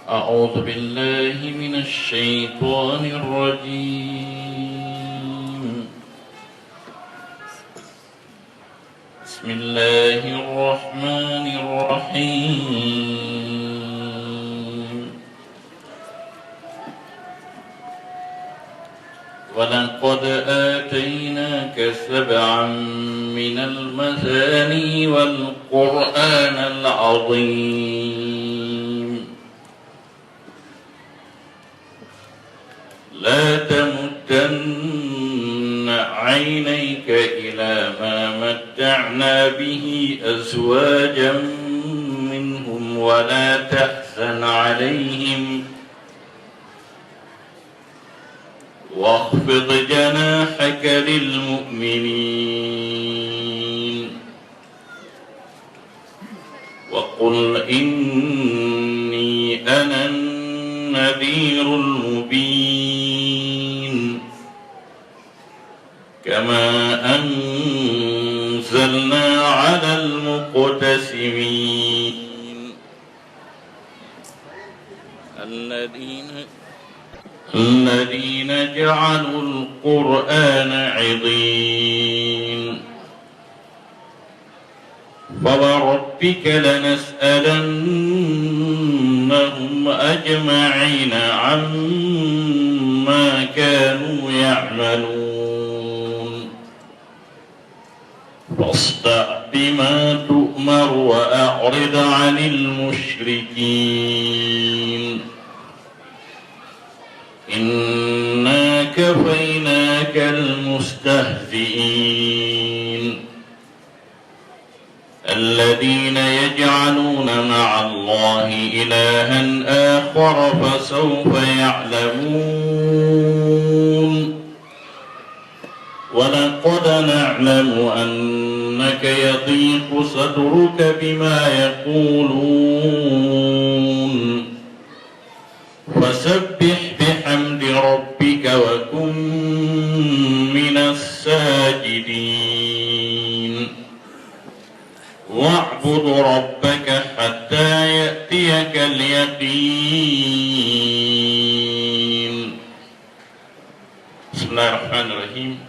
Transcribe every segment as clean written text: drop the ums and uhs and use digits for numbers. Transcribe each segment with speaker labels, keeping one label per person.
Speaker 1: أعوذ بالله من الشيطان الرجيم. بسم الله الرحمن الرحيم. ولقد آتيناك سبعا من المثاني والقرآن العظيم. لا تمدن عينيك إلى ما متعنا به أزواجا منهم ولا تحزن عليهم واخفض جناحك للمؤمنين وقل إني أنا النذير المبين كما أنزلنا على المقتسمين الذين جعلوا القرآن عضين فوربك لنسألنهم أجمعين عما كانوا يعملون فاصدع بما تؤمر وأعرض عن المشركين إنا كفيناك المستهزئين الذين يجعلون مع الله إلها آخر فسوف يعلمون ولقد نعلم أنك يضيق صدرك بما يقولون فسبح بحمد ربك وكن من الساجدين واعبد ربك حتى يأتيك اليقين. بسم الله الرحمن الرحيم.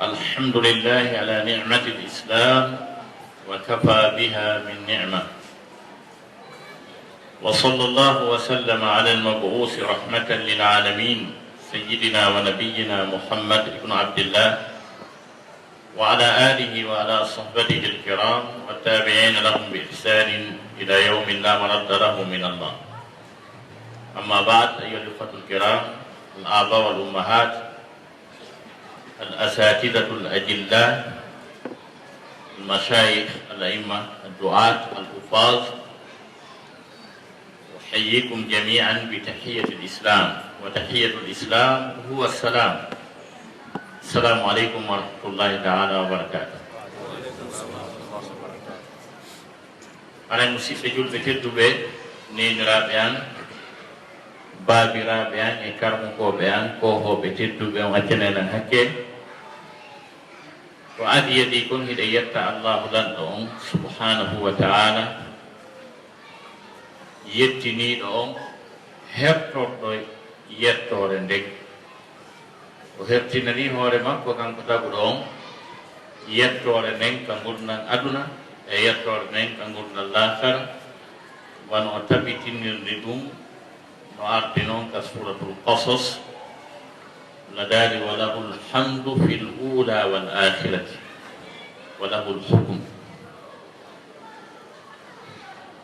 Speaker 1: الحمد لله على نعمة الإسلام وكفى بها من نعمة وصلى الله وسلم على المبعوث رحمة للعالمين سيدنا ونبينا محمد بن عبد الله وعلى آله وعلى صحبته الكرام والتابعين لهم بإحسان إلى يوم لا مرد له من الله. أما بعد أيها الأخوة الكرام الآباء والأمهات الأساتذة الأجلاء المشايخ الأئمة الدعاة الحفاظ أحييكم جميعا بتحية الإسلام وتحية الإسلام هو السلام. السلام عليكم ورحمة الله تعالى وبركاته. أنا مسيح جل بتر دبي نين رابيان بابي رابيان إكرم كوبيان كوه بتر دبي وأجنة لنهكين وعدي يديكم هداية الله لنهم سبحانه وتعالى yettini ɗo hertorɗo yettore ndeg o hertinani hoore makko kanko taguɗo on yettore nden ka gurdal aduna e yettore nden ka gurdal lahara wano o tabitinirde ɗum no ardi noon ka suratul qasas ladari wa lahu lhamdu fi l ula wal akhirati wa lahu lhukm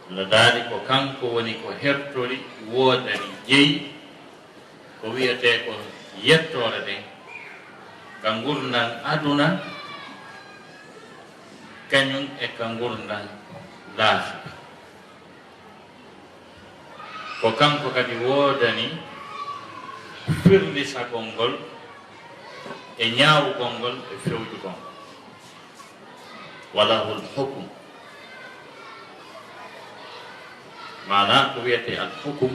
Speaker 1: ladari ko kanko woni ko hertori woodani jeyi ko wiyete ko yettore nden ka gurdal aduna kañum e ka gurdal laafira ko kanko kadi woodani firlisagol ngol e ñaawugol ngol e fewjugol ngol walahul hukm mana ko wiyete al hukum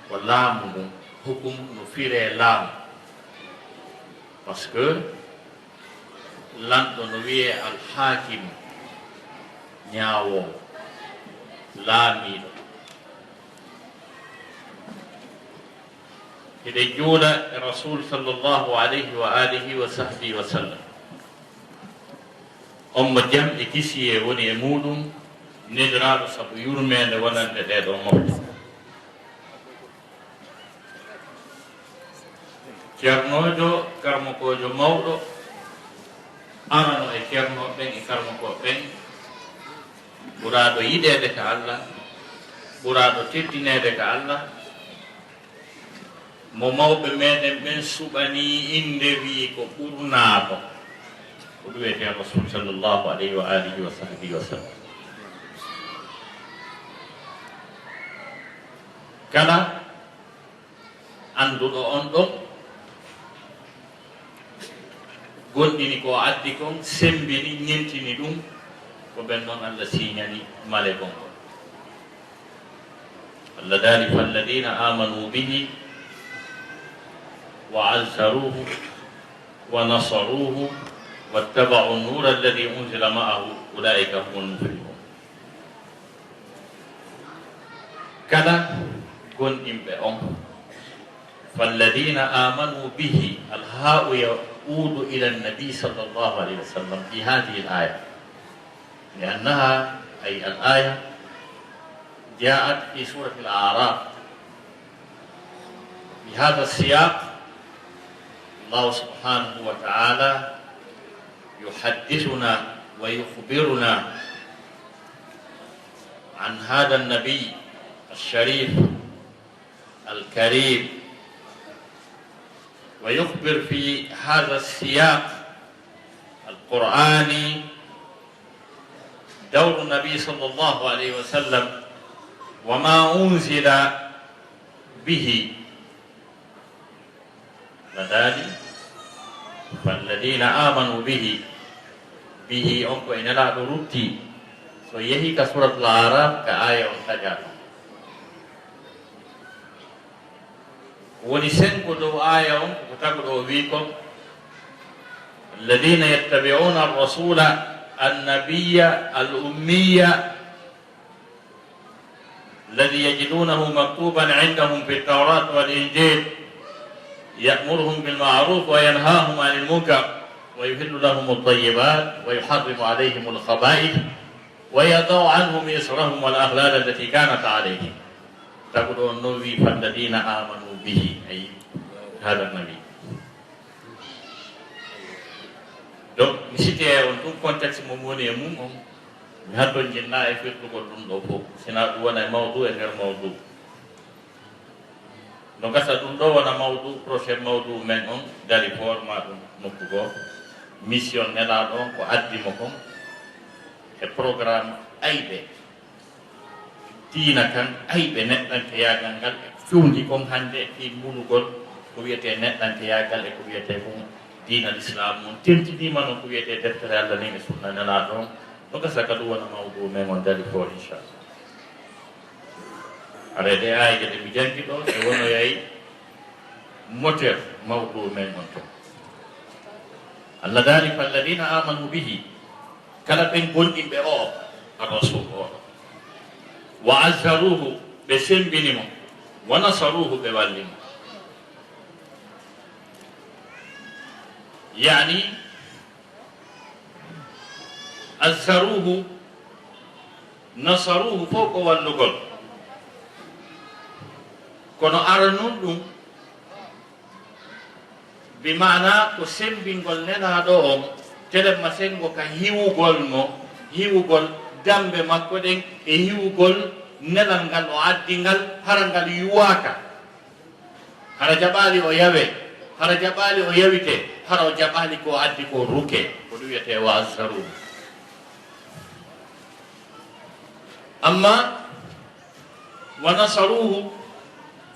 Speaker 1: ko laamu mum hukum no fiire laamu par ce que lanɗo no wiye al hakim ñaawowo laamiiɗo hiɗe juula e rasul sallllahu alayhi wa alihi wa sahbihi wa sallam on mo jam e kisi e woni e muɗum neɗiraɗo sabu yurmede wonande ɗeɗo mofte ceernojo karmokojo mawɗo arano e ceernoɓe ɓen e karmokoɓe ɓen ɓuraɗo yiɗede ka Allah ɓuraɗo teddinede ka Allah mo mawɓe meɗen ɓen suɓani inde wi ko ɓurnaɗo ko ɗum wiyete rasul sallllahu alayhi wa alihi wa sahbihi wa sallam kala anduɗo on ɗon gonɗini ko addi kon sembini ñentini ɗum ko ɓen noon Allah siñani male gon kon Allah daali falladina amanu bihi wa azzaruhu wa nasaruhu wattaba'u an-nura alladhi unzila ma'ahu ulaika humul muflihun kala gonɗinɓe on falladina amanu bihi alha'u يعود إلى النبي صلى الله عليه وسلم في هذه الآية لأنها أي الآية جاءت في سورة الأعراف بهذا السياق الله سبحانه وتعالى يحدثنا ويخبرنا عن هذا النبي الشريف الكريم ويخبر في هذا السياق القرآني دور النبي صلى الله عليه وسلم وما أنزل به لذلك فالذين آمنوا به أنكو إن لا درتي سيهي كسورة الأعراف كآية انتجاب ولسنك دو آية وتقول بكم الذين يتبعون الرسول النبي الأمي الذي يجدونه مكتوبا عندهم في التوراة والإنجيل يأمرهم بالمعروف وينهاهم عن المنكر ويحل لهم الطيبات ويحرم عليهم الخبائث ويضع عنهم إصرهم والأغلال التي كانت عليهم تقول النبي فالذين آمنوا به أي هذا النبي donc mi cité on ɗum contexte mo woni e mum on mi haddon jinna e firtugol ɗum ɗo fof sina ɗum wona e mawdu e nder mawdu no gasa ɗum ɗo wona mawdu prochain mawdu men on dari forma ɗum nokku goo mission nelaɗo on ko addimo kon e programme ayɓe diina kan ayɓe neɗɗante yagal ngal e fewndi kon hannde fi mbulugol ko wiyete neɗɗante yagal e ko wiyete kon diina l'islam on tentidima noon ko wiyete deftere Allah ni e sunna nelaɗo on no gasa ka ɗum wona mawdu men on dari fo inchallah arede ayje ɗe mi jangi ɗo e wonoyay moteur mawdu men on ton Allah daali falladina amanu bihi kala ɓen gonɗinɓe o rasul o wa azzaruhu ɓe sembinimo wa nasaruhu ɓe wallimo yani azzaruhu nasaruhu fof ko wallugol kono aranun ɗum bi mana ko sembingol nenaɗo on telemma sengo ka hiwugol mo hiwugol dambe makko ɗen e hiwugol nelal ngal o addi ngal hara ngal yuwaka hara jaɓali o yawe hara jaɓali o yawite hara o jaɓali ko addi ko ruke ko ɗum wiyete wa azzaruhu amma wa nasaruhu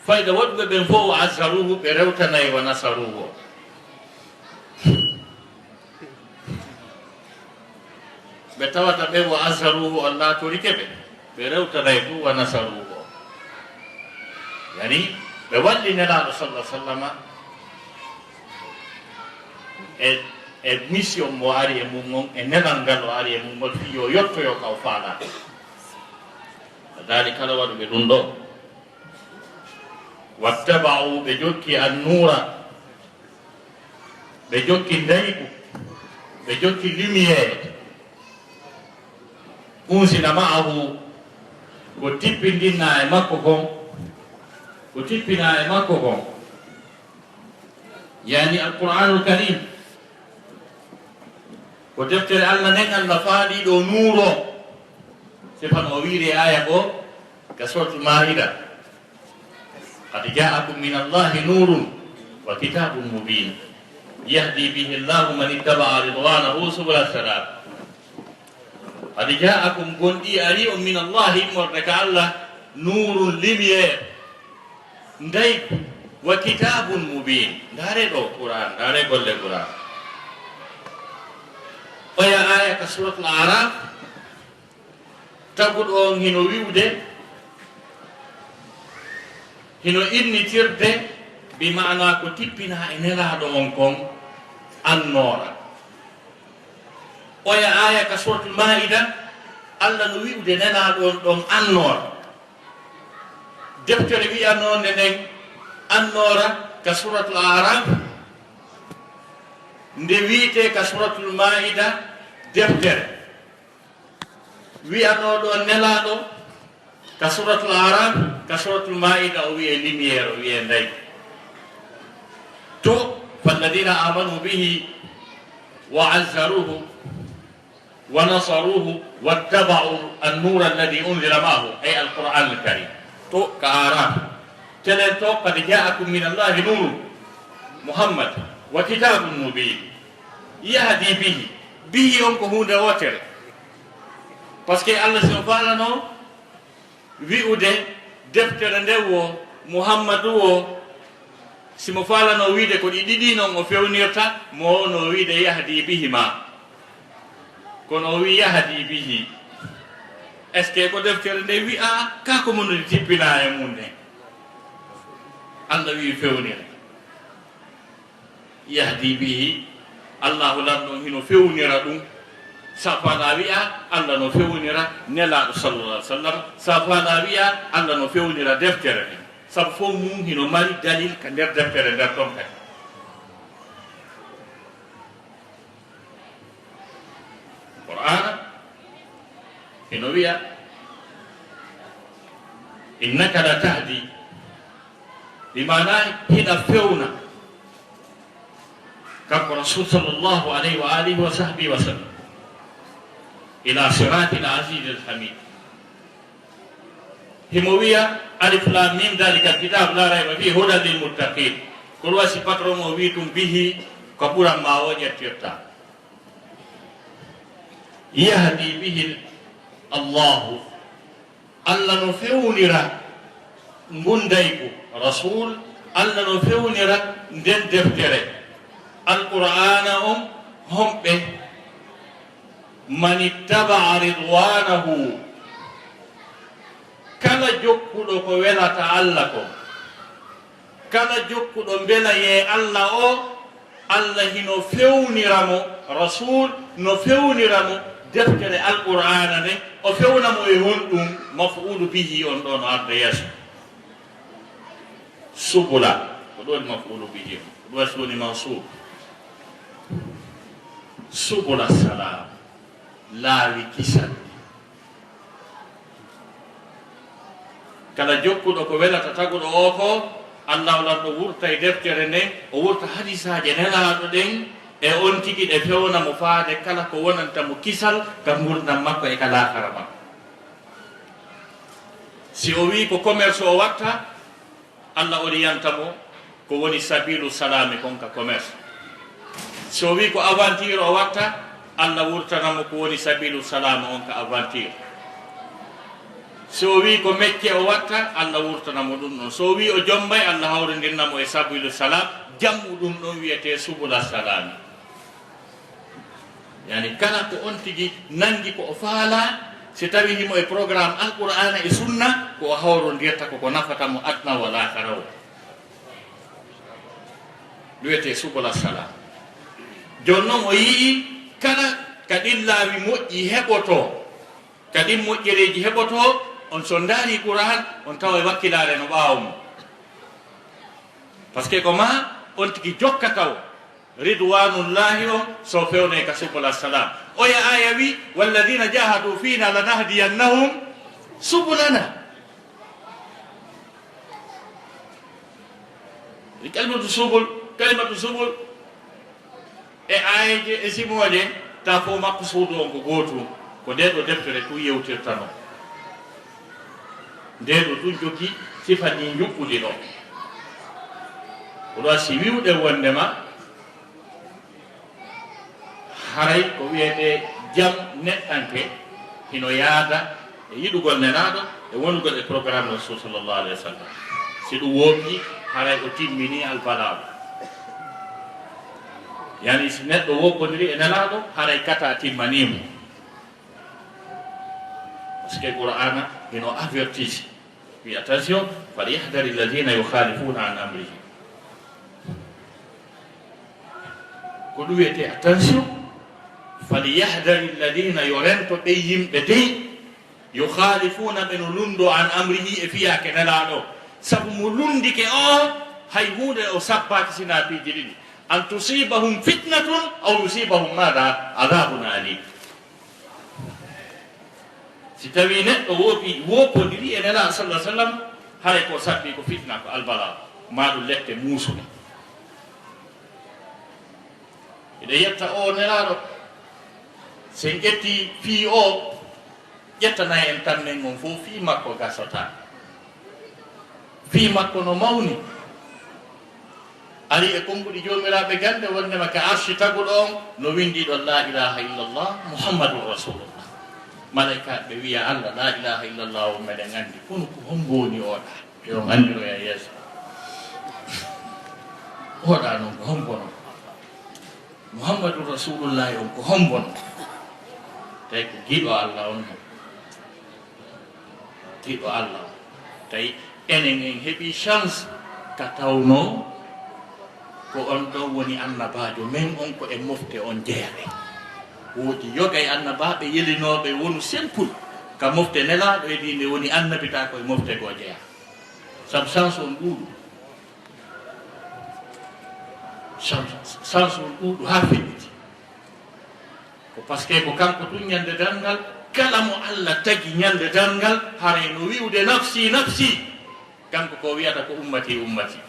Speaker 1: fayda waɗɓe ɓen fof wa azzaruhu ɓe rewtanayi wa nasaruhu o ɓe tawata ɓe wa azzaruhu on laatorike ɓe rewtanayi fu wa nasaruhu o yani ɓe walli nelaɗo sallah sallama e mission mo ari e mum on e nelal ngal o ari e mum ngol fi yo yettoyo kaw faalaɗo ذلك لو بدون واتبعوا بجوكي النور بجوكي دايكو بجوكي لمية أنزل معه وتبين دينا مكوكم وتبين مكوكم يعني القرآن الكريم وتبتل الله نين اللفادي دو نورو سبحان وويري آية كسورة المائدة قد جاءكم من الله نور وكتاب مبين يهدي به الله من اتبع رضوانه سبل السلام قد جاءكم كنتي أريء من الله مرتك الله نور لمية نديك وكتاب مبين داري دو قرآن داري قول القرآن ويا آية كسورة الأعراف تقول أن هنو ويودة هنو إني تيرده بمعنى كتبنا إنلا دونكم النور ويا آية كسورة المائدة الله نويودة نلا دون النور دفتر بي أنون ننين النور كسورة الأعراف ndewite ka suratul maida deftere wi'ano do nelado ka suratul arab ka suratul maida o wi'e lumiere o wi'e nday to falladina amanu bihi wa azzaruhu wa nasaruhu wattaba'u an-nur alladhi unzila ma'ahu ay al-quran al-karim to ka arab tenen to qad ja'akum min allahi nurun muhammad wa kitabun mubin yahdi bihi on ko hunde wotere parce que Allah subhanahu no wi'ude deftere nde wo muhammadu o simo falano wiide ko ɗiɗi non o fewnirta mo no wiide yahdi bihi ma kono wi yahdi bihi est ce que ko deftere nde wi'a ka ko mon tippina e mun nde Allah wi fewnira yahdi bihi Allah lanno hino fewnira dum safana wi'a Allah no fewnira nela sallallahu alaihi wasallam safana wi'a Allah no fewnira deftere ni sab fo mum hino mari dalil ka der deftere der ton kay Qur'an hino wi'a innaka la tahdi bimana hina fewna كما رسول صلى الله عليه وآله وصحبه وسلم إلى صراط العزيز الحميد هموية ألف لام ميم ذلك الكتاب لا ريب فيه هدى للمتقين كل وصفات رمويتم به كبرا ما وجدت يرتاح يهدي به الله الله نفونر منديك رسول الله نفونر ندن دفتره القرآن هم به من اتبع رضوانه كلا جوكو كو ولا تعلقو كلا جوكو بلا يه الله او الله هنو فيوني رامو رسول نو فيوني رامو دفتر القرآن نه او فيونا مو يهون مفعول به on don arde yes subula do maf'ul bihi do suni mansub subul salam laawi kisal kala jokkuɗo ko welata taguɗo o ko Allah lanɗo wurta e deftere nde o wurta hadisaje nelaɗo ɗen e on tigi ɗe fewna mo faade kala ko wonanta mo kisal kam gurdam makko e ka lahara makko si o wi ko commerce o watta Allah oriyantamo ko woni sabilu salami konka commerce so wi ko aventure o watta Allah wurtanamo ko woni sabilu salama on ka aventure so wi ko mecce o watta Allah wurtanamo ɗum ɗon so wi o jombay Allah hawrindinnamo e sabilu salam jammu ɗum ɗon wiyete subula salami yani kala ko on tigi nangi ko o faala si tawi himo e programme alqur'ana e sunna ko o hawrondirta koko nafatamo adna wala karaw wiyete subula salam jonnon o yii kala kadin laawi moƴƴi heɓoto kadin moƴƴereji heɓoto on so ndaari qur'an on tawa wakkilare no ɓaawo mum par ce que ko ma on tigi jokka taw ridwanullahi o so fewne ka subul assalam oya aya wi walladina jahadu fina lanahdiyannahum subulana kalimatu subul e ayaje e simoje ta fo makko suudu on ko gootum ko nde ɗo deftere tu yewtirtano nde ɗo tun jogii sifa ni juɓɓuɗi ɗo oɗo si wiwɗe wondema haray ko wiyete jam neɗɗanke hino yaada e yiɗugol nenaɗo e wonugol e programme rasul sallllahu alayhi wa sallam si ɗum wooɓi haray o timmini albalaɗo yani si neɗɗo woppodiri e nelaɗo haray kata timmanimo par ce que qur'ana hino avertise wi attention falyahdari alladina yukhalifuna an amrihi ko ɗum wiyete attention falyahdari alladina yo rento ɓe yimɓe dey yukhalifuna ɓe no lundo an amrihi e fiyake nelaɗo sabu mo lundike o hay hunde o sabbaki sina piiji ɗiɗi an tusibahum fitnatun aw yusibahum mada adabun alim si tawi neɗɗo woppodiri e nelaɗo sallah sallam haray ko sabbi ko fitna ko albala maɗum lette muusude eɗe yetta o nelaɗo sen ƴetti fii o ƴettanayi en tan men on fof fii makko gasata fii makko no mawni ari e konguɗi jomiraɓe gande wondema ka arshi taguɗo on no windi ɗon la ilaha illallah muhammadun rasulullah malaikaɓe wiya allah la ilaha illallah o meɗen andi kono ko homboni oɗa yo andinoya yeeso oɗa noon ko hombono muhammadun rasulullahi on ko hombono tawi ko giɗo allah on noon giɗo allah on tawi enen en heeɓi chance ka tawno ko on ɗo woni annabajo men on ko e mofte on jeere woodi yoga e annabaɓe yelinoɓe wonu simple ka mofte nelaɗo e dinde woni annabita koye mofte go jeeya sabu chance on ɗuuɗu chance on ɗuuɗu ha feƴƴiti ko par ce que ko kanko tun ñande dangal kala mo allah tagi ñande dangal haray no wiwde nafsi nafsi kanko ko wiyata ko ummati ummati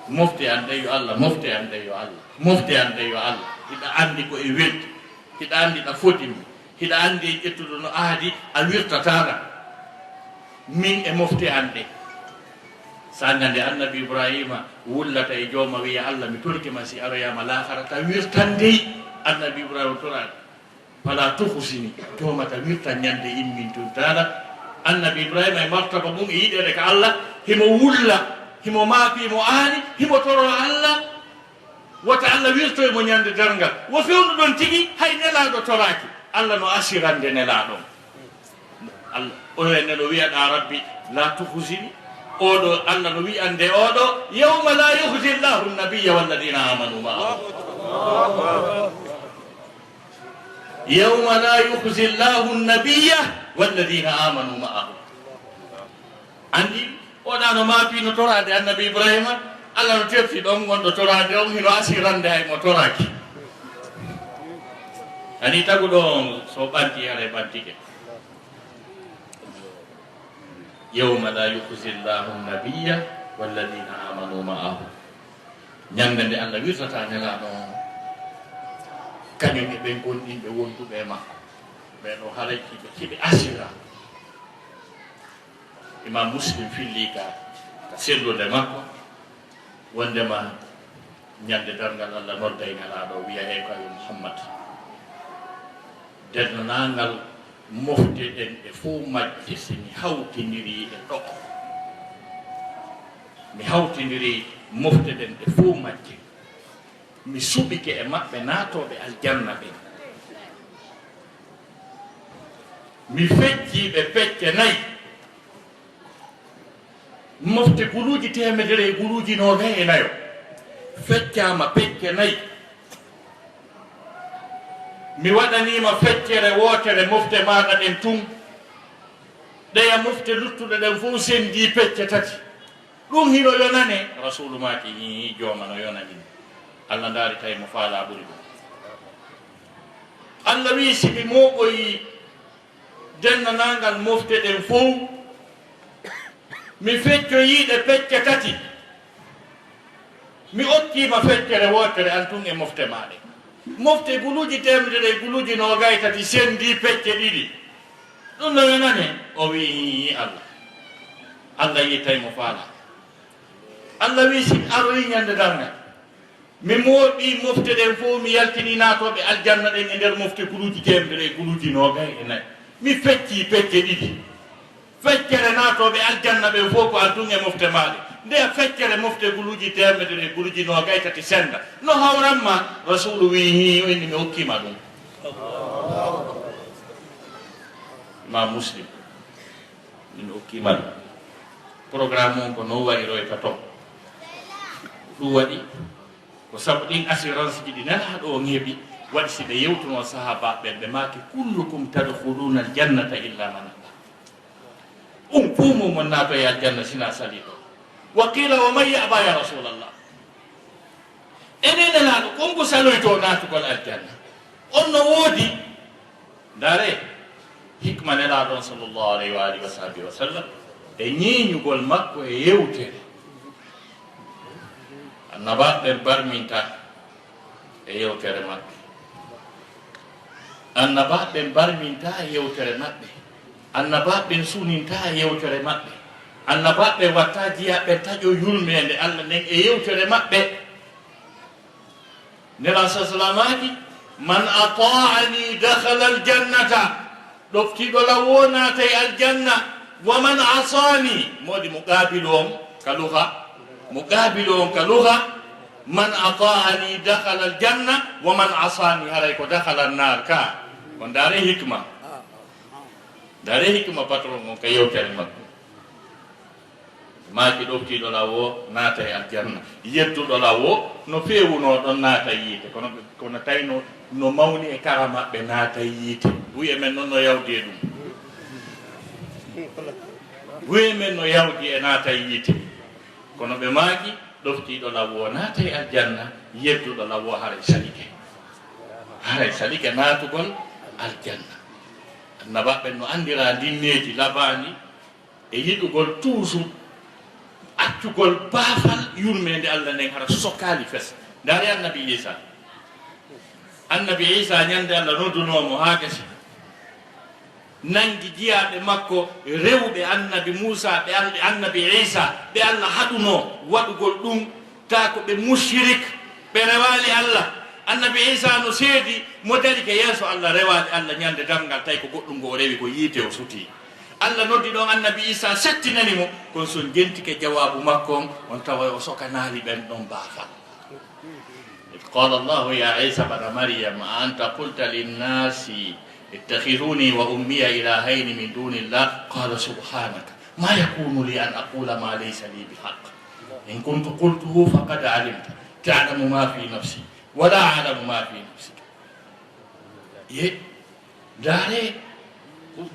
Speaker 1: mofte an ɗe yo allah mofte an ɗe yo allah mofte an ɗe yo allah hiɗa andi ko e welti hiɗa andi ɗa fotimi hiɗa andi e ƴettuɗo no aadi a wirtatana min e mofte an ɗe sa gande annabi ibrahima wullata e jooma wiya allah mi torkima si aroyama laharata wirtandey annabi ibrahima torani fala tuhusini joomata wirtan ñande immin tun tala annabi ibrahima e martaba mum e yiɗede ka allah himo wulla himo maafi mo aani himo toro allah wota allah wirtoye mo ñande dargal wo fewnu ɗon tigi hay nelaɗo toraki allah no asirande nelaɗon allah oene no wiyaɗa rabbi la tuhusini oɗo allah no wiyande oɗo yawma la yuhzi llahu nabiya walladina amanu maahu yawma la yuhzi llahu nabiya walladina amanu maahu andi oɗa no maafi no torade annabi ibrahima allah no terti ɗon gonɗo torade on hino asirande hay mo toraki ani taguɗo on so ɓanti haɗa ɓantike yawma la yuhzi llahu nabiya walladina amanu maahu ñande nde allah wirtata nelaɗo on kañum e ɓen gonɗinɓe wonduɓe makko ɓeɗo haray kiɓe asira imam muslim filli ka sellude makko wondema ñande dargal allah nodda e nelaɗo wiya he kayo muhammad dennanangal mofte ɗen e fof majje si mi hawtidiri e ɗo mi hawtidiri mofte ɗen e fof majje mi suɓike e maɓɓe naatoɓe aljanna ɓe mi fecciɓe pecce nayyi mofte guluuji temedere e guluuji 99 feccama pecce nayyi mi waɗanima feccere wotere mofte maɗa ɗen tun ɗeya mofte luttuɗe ɗen fof sendi pecce tati ɗum hino yonane rasulu maki hi jooma no yonani allah ndaari tawi mo faala ɓuri ɗum allah wi siɓi moɓoyi dennanangal mofte ɗen fof mi feccoyiɗe pecce tati mi okkima feccere wotere an tun e mofte maɗe mofte guluji temedere guluji nogay tati sendi pecce ɗiɗi ɗum no yonane o wi allah allah yi tawi mo faala allah wi si aroyi ñande darngal mi mooɓi mofte ɗen fof mi yaltini naatoɓe aljanna ɗen e nder mofte guluji temedere guluji nogay e nayyi mi fecci pecce ɗiɗi feccere naatoɓe aljanna ɓen fof ko an tun e mofte maɗe nde feccere mofte guluji temedere guluji nogay tati senda no hawranma rasulu wi hi o inni mi hokkima ɗum ma muslim min hokkima ɗum programme on ko no wayiroyta toon ɗum waɗi ko sabu ɗin assurance ji ɗi nelaɗo o ŋeeɓi waɗi si ɓe yewtuno sahabaɓe ɓe maaki kullukum tadkhuluna aljannata illa man aba fuu mumon naato e aljanna sina sali ɗo wa qila wa man yaba ya rasulallah enen nelaɗo konko saloyto naatugol aljanna on no woodi dare hikma nelaɗon sallllahu alayhi wa alihi wa sahbihi wa sallam e ñiiñugol makko e yewtere annabaɓe barminta e yewtere maɓɓe annabaɓe barminta e yewtere maɓɓe annabaɓe suninta e yewtere maɓɓe annabaɓe watta jiyaɓe taƴo yurmede allah nden e yewtere maɓɓe nela sa salamaji man ata'ani dakhala aljannata ɗoftiɗo law wonata e aljanna wa man asani modi muqabilu on kaluha muqabilu on kaluha man ata'ani dakhala aljanna wa man asani haray ko dakhala annar ka on dare hikma patron on ka yewtere makko maaki ɗoftiɗo law o naata e aljanna yettuɗo law o no feewuno ɗon naata yiite kono tawino no mawni e kara maɓɓe naata yiite wiye men noon no yawdi e ɗum wiye men no yawdi e naata yiite kono ɓe maaki ɗoftiɗo law o naata e aljanna yettuɗo law o haray salike naatugol aljanna annabaɓe no andira ndinneji labani e yiɗugol toujours accugol baafal yurmede allah nden hara sokkali fes ndaari annabi isa ñande allah noddunomo ha gasi nangi jiyaɓe makko rewɓe annabi moussa ɓe annabi isa ɓe allah haɗuno waɗugol ɗum ta ko ɓe mushrik ɓe rewali allah annabi isa no seedi mo dari ke yeeso allah rewali allah ñande damgal tawi ko goɗɗum ngo o rewi ko yiite o suti allah noddi ɗon annabi isa settinani mo kono son jentike jawabu makko on tawa o sokanali ɓen ɗon baafal qala llahu ya isa bana maryam a anta qulta linnasi ittakhiduni wa ummiya ilahayni min duni llah qala subhanaka ma yakunu li an aqula ma laysa li bihaq in kuntu qultuhu faqad alimta ta'lamu ma fi nafsi wala a'lamu ma fi nafsika ye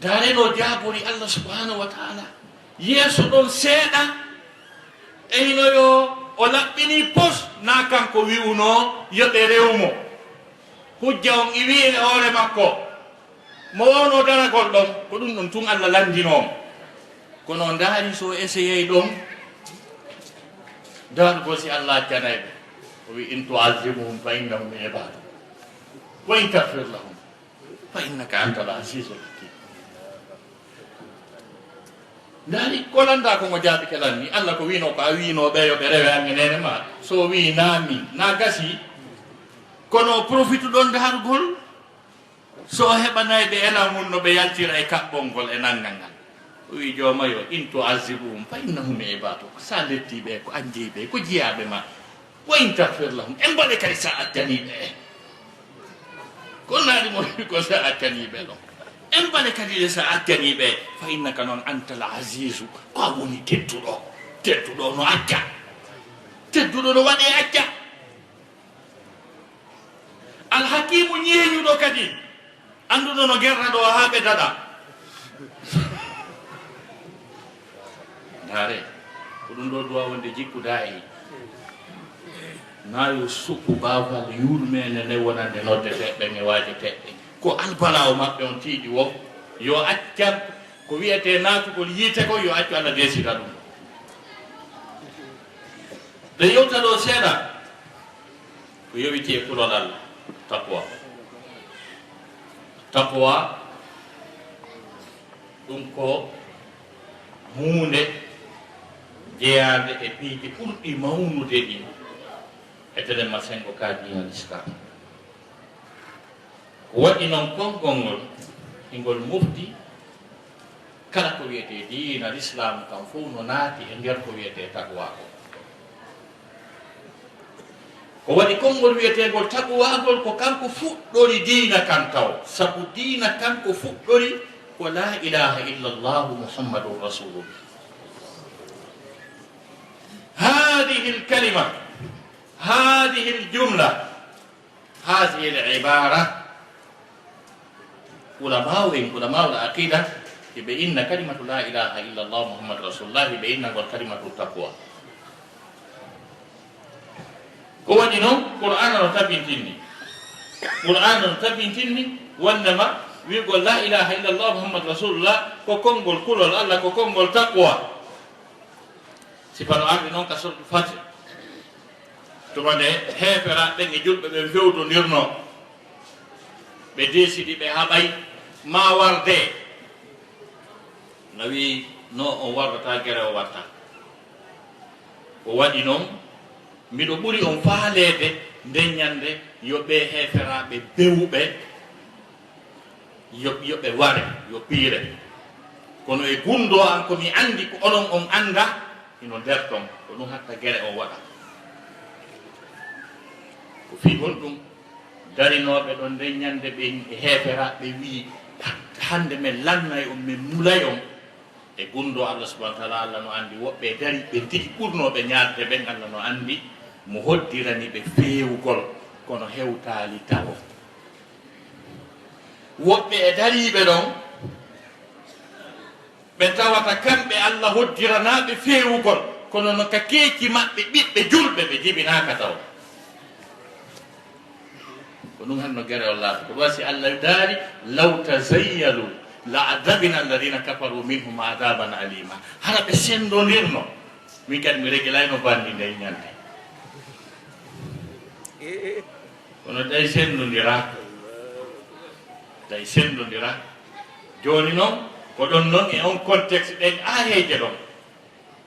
Speaker 1: dare no jaabori allah subhanahu wa taala yeeso ɗon seeɗa e hinoyo o laɓɓini pos na kanko wi'uno yoɓe rewmo hujja on iwi e hoore makko mo wowno daragol ɗon ko ɗum ɗon tun allah landinomo kono ndaari so essayey ɗon darugol si allah accanayɓe o wi in tuazimuhum fa innahum ibadu wa in tagfir lahum fa innaka anta al azizul hakim ndaari ko landa ko mo jaaɓi kelan ni allah ko wino ko a wino ɓe yo ɓe rewe angenene ma so wi naami na gasi kono profite ɗon darugol so heɓanayɓe ena mum no ɓe yaltira e kaɓɓol ngol e nanngal ngal o wi joomayo in tuazibuhum fa innahum ibadu sa lettiɓe ko anjeyiɓe ko jiyaɓe ma wa in tagfir lahum en mbaɗe kadi sa accaniɓe ko naari mo wi ko sa accaniɓe ɗon en mbaɗe kadi sa accaniɓe fa innaka noon anta l asisu ko a woni tedduɗo no acca tedduɗo no waɗe acca al hakimu ñeeñuɗo kadi annduɗo no gerra ɗo ha ɓe daɗa ndaare ko ɗum ɗo duwa wonde jikkuda e nayo suppu baafal yurmene nde wonande noddeteɓe e waajeteɓe ko albalawo maɓɓe on tiiɗi wo yo accan ko wiyete naatugol yiite ko yo accu Allah desira ɗum nde yewta ɗo seeɗa ko yowiti e kulol Allah taqwa ɗum ko hunde jeyade e piiji ɓurɗi mawnude ɗi e tene masengo ka diinal islam ko waɗi noon konngol ngol ingol mufti kala ko wiyete diinal islam kam fof no naati e nder ko wiyete taqwa ko waɗi konngol wiyetegol taqwagol ko kanko fuɗɗori diina kan taw sabu diina kanko fuɗɗori ko la ilaha illa llahu muhammadun rasulullah hadihi lkalima hadihi ljumla hadihi libara ulamau laqida iɓe inna kalimatu la ilaha illa llah muhammadu rasulullah iɓe innagol kalimatu taqwa ko waɗi noon qur'ana no tabintinni wondema wigol la ilaha illa llah muhammadu rasulullah ko konngol kulol allah ko konngol taqwa sifano arde noon ka sortu fati tuma nde heeferaɓe e julɓe ɓe fewdodirno ɓe desidi ɓe haɓay ma warde no wi no on wardata gere o watta ko waɗi noon miɗo ɓuri on faalede ndeññande yoɓe heeferaɓe bewɓe yoɓe ware yo piire kono e gundo an komi andi ko onon on anda ino nder ton ko ɗum hatta gere o waɗa ko fi hon ɗum darinoɓe ɗon ndeññande ɓe heeferaɓe wi hande min lannay on min mulay on e gundo Allah subahana wa taala Allah no andi woɓɓe dari ɓe tigi ɓurnoɓe ñaadde ɓen Allah no andi mo hoddirani ɓe feewugol kono hewtaali tawo woɓɓe e dariɓe ɗon ɓe tawata kamɓe Allah hoddiranaɓe feewugol kono no ka keeci maɓɓe ɓiɓɓe julɓe ɓe jibinaka taw ko ɗum hanno gere o laata ko wasi Allah daari law tazayyalu la adabina alladina kafaru minhum adaban alima hara ɓe sendodirno min kadi mi regilayno bandi nde ñande kono ɗay sendodira joni noon ko ɗon noon e on contexte ɗen aheje ɗon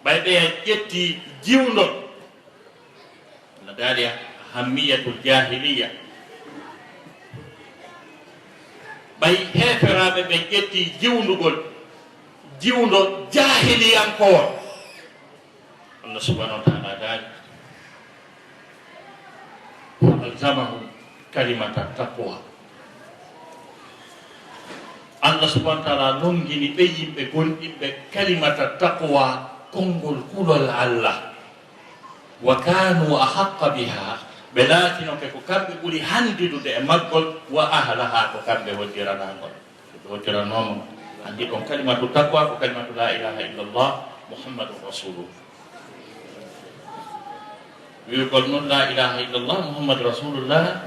Speaker 1: ɓay ɓe ƴetti jiwdol no daari hammiyatul jahiliya ɓay heferaɓe ɓe ƴetti jiwdo jahiliyankowol Allah subhanahu wa taala daari alzamahum kalimata taqwa Allah subhanahu wa taala longini ɓe yimɓe gonɗinɓe kalimata taqwa konngol kulol Allah wa kanu ahaqqa biha ɓe laatinoke ko kamɓe ɓuri handidude e maggol wa ahlaha ko kamɓe hoddiranagol ɓe hoddiranoma andi ɗon kalimatu taqwa ko kalimatu la ilaha illallah muhammadun rasulullah wiigol noon la ilaha illallah muhammadu rasulullah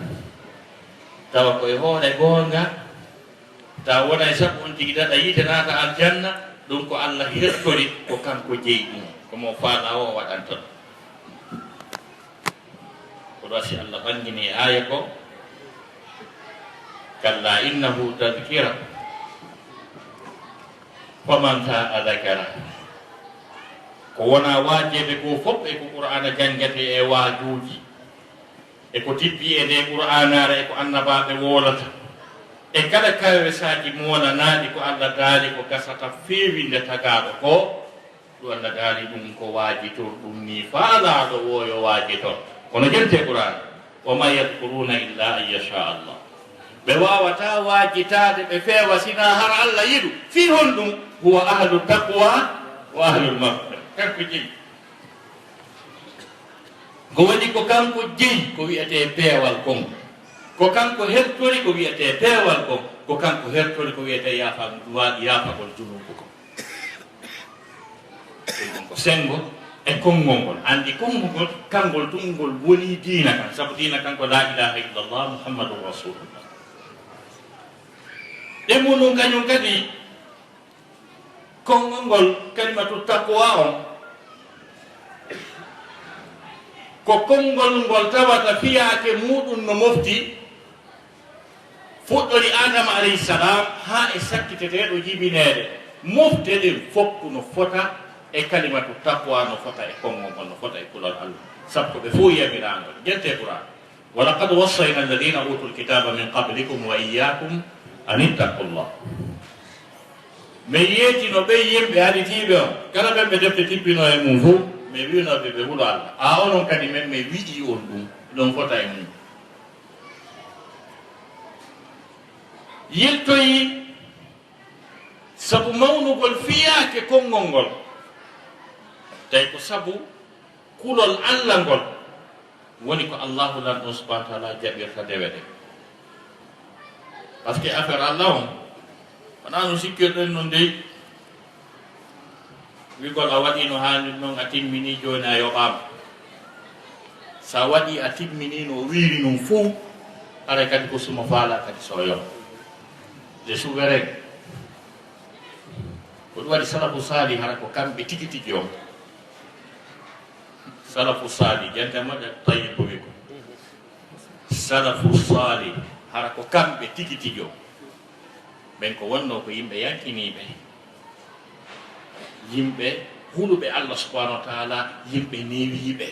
Speaker 1: tawa koye hoore goonga tawa wona e sappo on tigi daɗa yiite naata aljanna ɗum ko Allah hettori ko kanko jeyi ɗum komo faala o waɗanta ɗum ko wasi Allah ɓangini aya ko kalla innahu tadkira faman taa dakara ko wona waajede ko fof e ko qur'ana jangete e waajuuji e ko tippi e nde qur'anare e ko annabaɓe wolata e kala kawesaji monanaɗi ko Allah daali ko gasata feewi nde tagaɗo ko ɗum Allah daali ɗum ko waajitor ɗum ni faalaɗo woyo waajitor kono jente qur'an wama yadkuruna illa an yasha Allah ɓe wawata waajitade ɓe feewa sina har Allah yiɗu fi hon ɗum huwa ahlu taqwa wa ahlul maghfira kanko jeyi ko waɗi ko kanko jeyi ko wiyete peewal kongo ko kanko hertori ko wiyete peewal ko kanko hertori ko wiyete yaafagol junubu ko ko sengo e konngol ngol andi konngol ngol kangol tungol woni diina kan sabu diina kanko la ilaha illallah muhammadur rasulullah e munu kañum kadi konngol ngol kalimatu taqwa on ko konngol ngol tawata fiyaake muɗum no mofti fuɗɗori adama alayhi salam ha e sakkiteteɗo jibineede mofte ɗen foppu no fota e kalimatu taqwa no fota e konngol ngol no fota e kulol allah sabu ɓe fof yamirangol jente qouran wa laqad wassayna alladina utul kitaba min qablikum wa iyyakum an ittaqullah mi yeetino ɓe yimɓe haɗitiɓe on kala ɓen ɓe defte tippino e mum fof mi winoɓe ɓe huuɗo allah a onon kadi men mi wiƴi on ɗum ɗon fota e mum yiltoyi sabu mawnugol fiyaake konngol ngol tawi ko sabu kulol allah ngol woni ko allahu lan on subahana taala jaɓirta dewe ɗe par ce que affaire allah on wona no sikkirɗen no ndey wigol a waɗi no haani noon a timmini jooni a yoɓaama sa waɗi a timmini no wiiri num fof ara kadi ko suma faala kadi so yoɓ le souverain ko ɗum waɗi salafu sali hara ko kamɓe tigi tigi on salafu sali jante moƴƴa tayibo wi ko salafu sali hara ko kamɓe tigi tigi on ɓen ko wonno ko yimɓe yankiniɓe yimɓe huluɓe allah subahanahu wa taala yimɓe newiɓe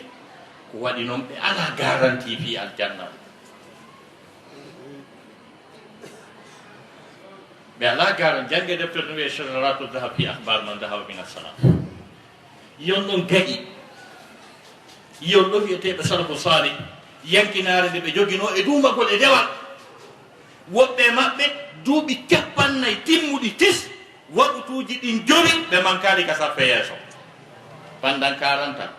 Speaker 1: ko waɗi noon ɓe ala garanti fi aljanna ɓe ala garanti jangge deftere no wiye shajaratu dahab fi ahbar man dahaba min assalam yon ɗon gaƴi yon ɗo wiyeteɓe salafu salih yankinare nde ɓe jogino e duumagol e dewal woɓɓe maɓɓe duuɓi capannayyi timmuɗi tis waɗutuji ɗin jori ɓe mankali ka sappo yeeso pendant 40 ans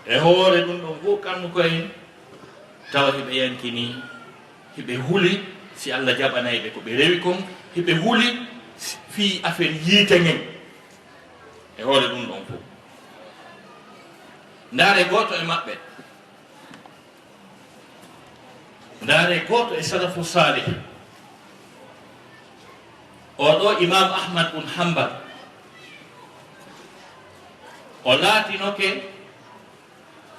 Speaker 1: e hoore ɗum ɗon fof kamnu koye tawa hiɓe yankini hiɓe huuli si allah jaɓanayɓe ko ɓe rewi kon hiɓe huuli fi affaire yiitegen e hoore ɗum ɗon fof ndaare goto e maɓɓe ndaare goto e salafu salih oɗo imam ahmad bun hambal o laatinoke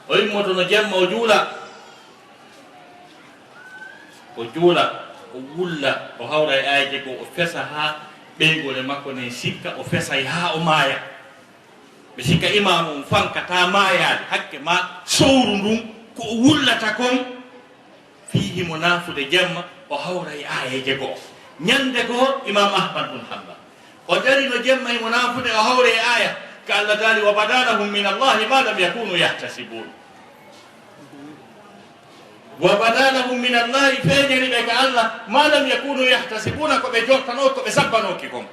Speaker 1: o yimmoto no jemma o juula o wulla o hawra e ayje go o fesa ha ɓeygole makko ne sikka o fesay ha o maaya ɓe sikka imamum fankata maayade hakke ma sowru ndun ko o wullata kon fihimo nafude jemma o hawra e ayeje goo ñande goo imam ahmad bun hambal o dari no jemma imo nafude o hawra e aya ka allah taali wa badalahum min allahi ma lam yakunu yahtasibun wa badalahum min allahi feeñeri ɓe ka allah ma lam yakunu yahtasibuna ko ɓe jottano ko ɓe sabbanoki kon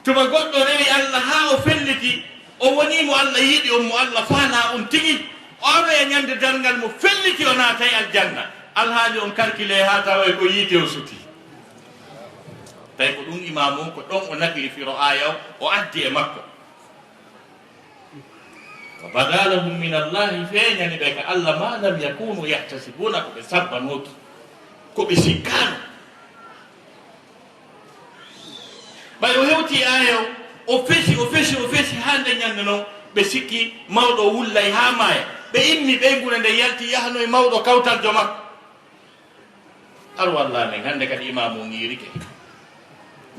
Speaker 1: tuma goɗɗo rewi allah ha o felliti o wonimo allah yiiɗi on mo allah faala on tigi o ara e ñande darngal mo felliti o naata e aljanna alhaali on calcule ha tawa ko yiite o suti tawi ko ɗum imamum ko ɗon o naglifiro aya o addi e makko wa badalahum min allahi feeñani ɓe ka allah ma lam yakunu yahtasibuna ko ɓe sabbanoki ko ɓe sikkano ɓay o hewti aya o fesi ha nde ñande noon ɓe sikki mawɗo wullay ha maaya ɓe immi ɓeygure nde yalti yahano e mawɗo kawtaljo makko ar wallamen hande kadi imamu ngirike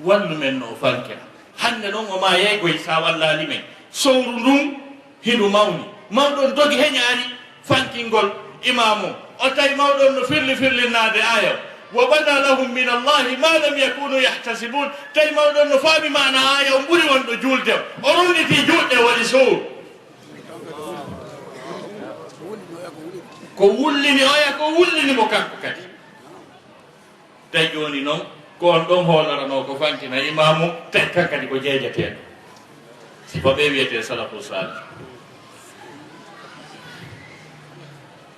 Speaker 1: wallu men no o fankira hande noon o ma yeygoy sa wallali men sowru ndun hindu mawni mawɗon dogi heñaari fankingol imamu o tawi mawɗon no firlinnade aya wa bada lahum min allahi ma lam yakunu yahtasibun tawi mawɗon no faami mana aya o ɓuri wonɗo julde o ronditi juɗɗe waɗi sowru ko wullini oya ko wullinimo kanko kadi tawi joni noon ko on ɗon hoolorano ko fantina imamu tawi kankadi ko jeejeteɗo siko ɓe wiyete salafu salih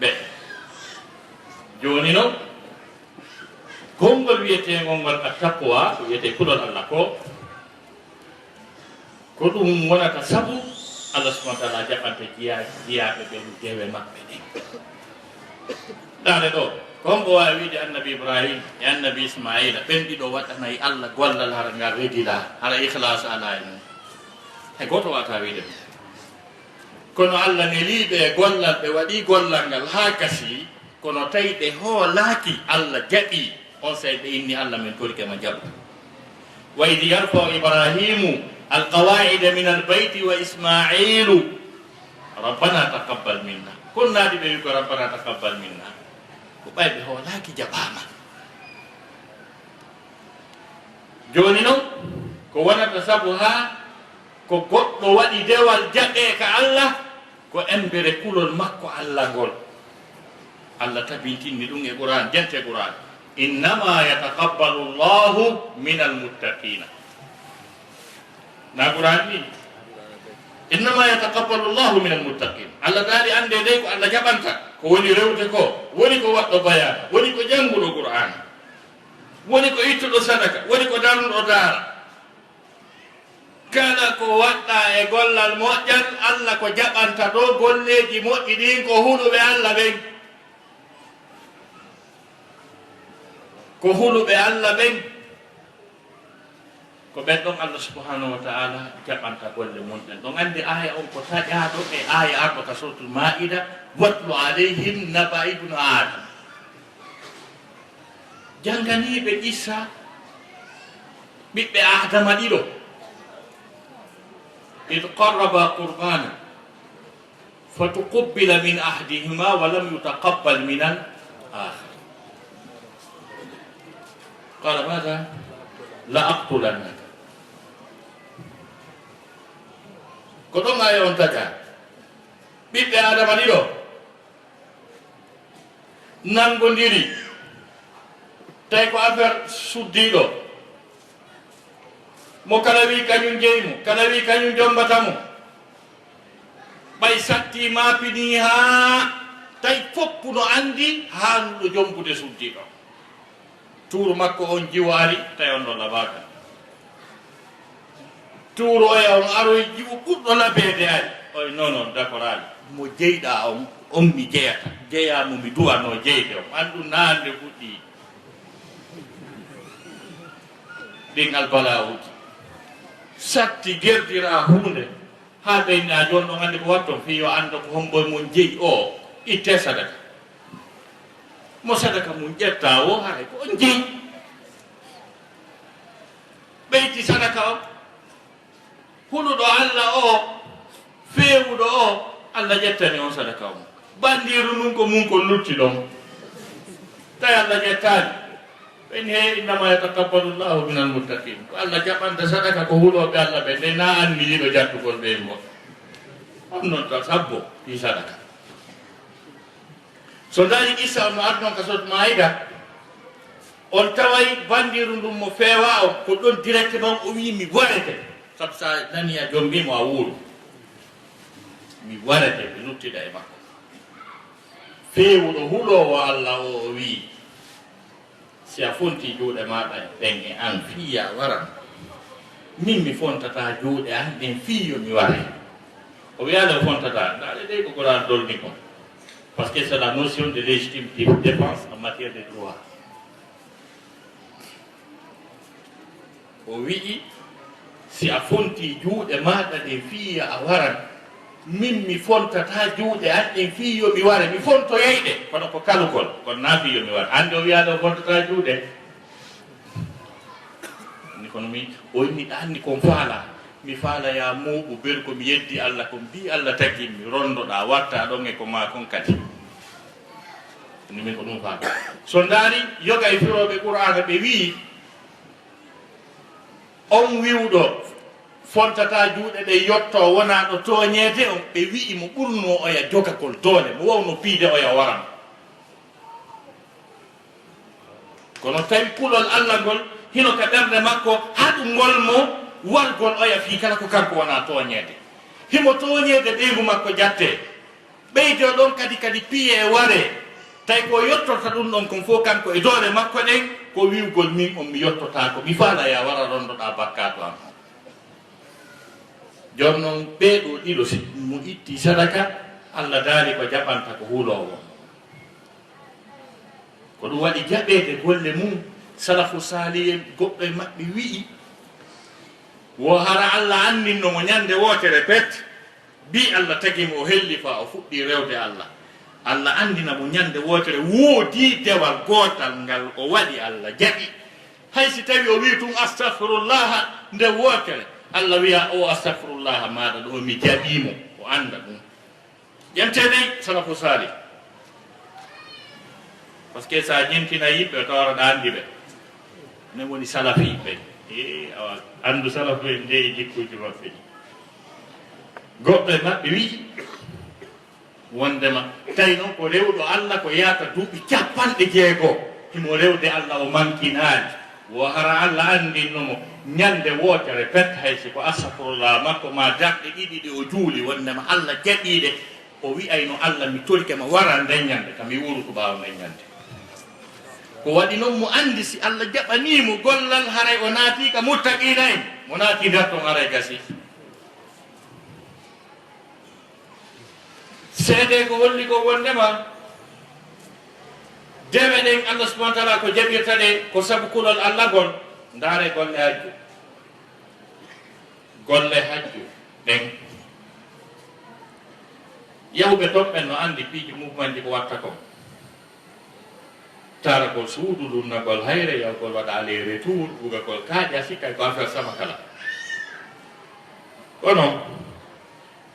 Speaker 1: ɓe joni noon konngol wiyetengol ngol attaqwa ko wiyete kulol Allah ko ɗum wonata sabu Allah subhanahu wa ta'ala jaɓanta jiyaɓe ɓe dewe maɓɓe ɗe ɗane ɗo konko wawi wiide annabi Ibrahim e annabi Ismaila ɓen ɗiɗo waɗanayi Allah gollal hara ngal weddila hara ihlas ala en e goto wata wiide ɗum kono Allah neliɓe e gollal ɓe waɗi gollal ngal ha gasi kono tawi ɓe hoolaki Allah jaɓi on say ɓe inni Allah min torike ma jaɓu wa id yarfau Ibrahimu alqawaida min albayti wa Ismailu rabbana taqabbal minna konnaɗi ɓe wi ko rabbana taqabbal minna ko ɓayɓe hoolaki jaɓama joni noon ko wonata sabu ha ko goɗɗo waɗi dewal jaɓe ka Allah ko embere kulol makko Allah ngol Allah tabintinni ɗum e Qur'an jente Qur'an innama yataqabbalu llahu min almuttaqina na Qur'an ni innama yataqabbalu llahu min almuttaqin Allah daari ande dey ko Allah jaɓanta ko woni rewde ko woni ko waɗɗo bayana woni ko jannguɗo Qur'an woni ko ittuɗo sadaka woni ko darnuɗo daara kala ko waɗɗa e gollal moƴƴal Allah ko jaɓanta ɗo golleji moƴƴi ɗin ko huɗuɓe Allah ɓen ko huɗuɓe Allah ɓen ko ɓen ɗon Allah subhanahu wa ta'ala jaɓanta golle mum ɗen ɗon andi aya on ko taƴaɗo e aya arɗo ka suratul Maida watlu alayhim naba ibnu Adam janganiɓe Isa ɓiɓɓe Adama ɗiɗo id qarraba qurbana fatuqubbila min ahdihima wa lam yutaqabbal min al-akhar qala madha la aqtulannaka ko ɗon aya on taƴa ɓiɓɓe Adama ɗiɗo nangodiri tawi ko affaire suddiɗo mo kala wi kañum jeymo kala wi kañum jombatamo ɓay satti mapini ha tawi foppu no andi hanuɗo jombude suddiɗo tuuru makko on jiwari tawi on ɗo labaka tuuru oya on aroye jiwu ɓurɗo labede ari oy non d'accord ali mo jeyɗa on mi jeyata jeyamo mi duwano jeyde on andu nande fuɗɗi ɗingal balawuji satti gerdira hunde ha ɓeyni a joni ɗon andi ko watton fi yo anda ko homboye mon jeeyi o itte sadaka mo sadaka mum ƴetta o hay ko on jeeyi ɓeyti sadaka o huɗuɗo Allah o fewuɗo o Allah ƴettani on sadaka o bandiru nun ko mum ko lutti ɗon tawi Allah ƴettani ɓen he innama yataqabbalu llahu min almuttaqin ko Allah jaɓanta sadaka ko huɗoɓe Allah ɓe nde na anni yiɗo jattugol ɓe ngo on noon ta sabbo ɗi sadaka so dañi Isa no adnon ka sot Maida on taway bandiru ndum mo feewa o ko ɗon directement o wi mi warete sabu sa nani a jombimo a wuuro mi warete mi luttiɗa e makko fewuɗo huɗowo Allah o wi si a fonti juuɗe maɗa ɗen e an fiya waran min mi fontata juuɗe an ɗen fiyo mi ware o wiyade o fontata ndaɗe ɗe ko Qur'an dolni kon parce que c'est la notion de légitime défense en matière de droit o wi'i si a fonti juuɗe maɗa ɗen fiya a waran min mi fontata juuɗe an ɗen fiyo mi ware mi fontoyeyɗe kono ko kalugol kono na fiyo mi ware hande o wiyade o fontata juuɗe ni kono o inni ɗanni kon faala mi faala ya muɓu ber ko mi yeddi Allah ko mbi Allah tagginmi rondoɗa watta ɗon e ko ma kon kadi ni min ko ɗum faala so daari yoga e firoɓe Qur'ana ɓe wi on wiwɗo fontata juuɗe ɗe yotto wona ɗo tooñeede on ɓe wi'i mo ɓurno oya jogakol doole mo wawno piide oya waran kono tawi kulol Allah ngol hino ka ɓernde makko haɗum ngol mo wargol oya fii kala ko kanko wona tooñeede himo tooñeede ɓeygu makko jatte ɓeydo ɗon kadi piye ware tawi ko yettota ɗum ɗon kon fof kanko e doole makko ɗen ko wiwgol min on mi yettota ko mi faala ya wara rondoɗa bakkato am joni noon ɓeeɗo ɗiɗo si mo itti sadaka Allah daari ko jaɓanta ko huulowo ko ɗum waɗi jaɓede golle mum salafu salihen goɗɗo e maɓɓe wi'i wo hara Allah anninno mo ñande wotere pet bi Allah tagi mo o helli fa o fuɗɗi rewde Allah Allah andina mo ñande wotere woodi dewal gotal ngal o waɗi Allah jaɓi hay si tawi o wi tun astahfirullah nde wotere Allah wiya o astahfirullah maɗa ɗo mi jaɓimo o anda ɗum ƴemteɗen salafu salih par ce que sa ñentina yimɓe tawaraɗa andi ɓe ne woni salafiɓe awa andu salafu en nde e jikkuji maɓɓe goɗɗo e maɓɓe wi wondema tawi noon ko rewɗo Allah ko yata duuɓi 60 himo rewde Allah o mankinaji wo hara Allah andinnomo ñande wotere pet hay si ko astahfirullah makko ma darɗe ɗiɗi ɗe o juuli wondema Allah jaɓiɗe o wi'ayno Allah mi tolkema wara ndeññande kam mi wurutu ɓawa ndeññande ko waɗi noon mo andi si Allah jaɓanimo gollal haray o naati ka muttaqina en mo naati nder ton haray gasi seede ko holli ko wondema dewe ɗen Allah subahana taala ko jaɓirta ɗe ko sabu kulol Allah gol ndaare golle hajju ɗen yahuɓe ton ɓen no andi piiji mouvement ji ko watta ko taragol suudu lunnagol hayre yawgol waɗa aller retour ɓugagol kaaƴa sikka ko affaire sama kala kono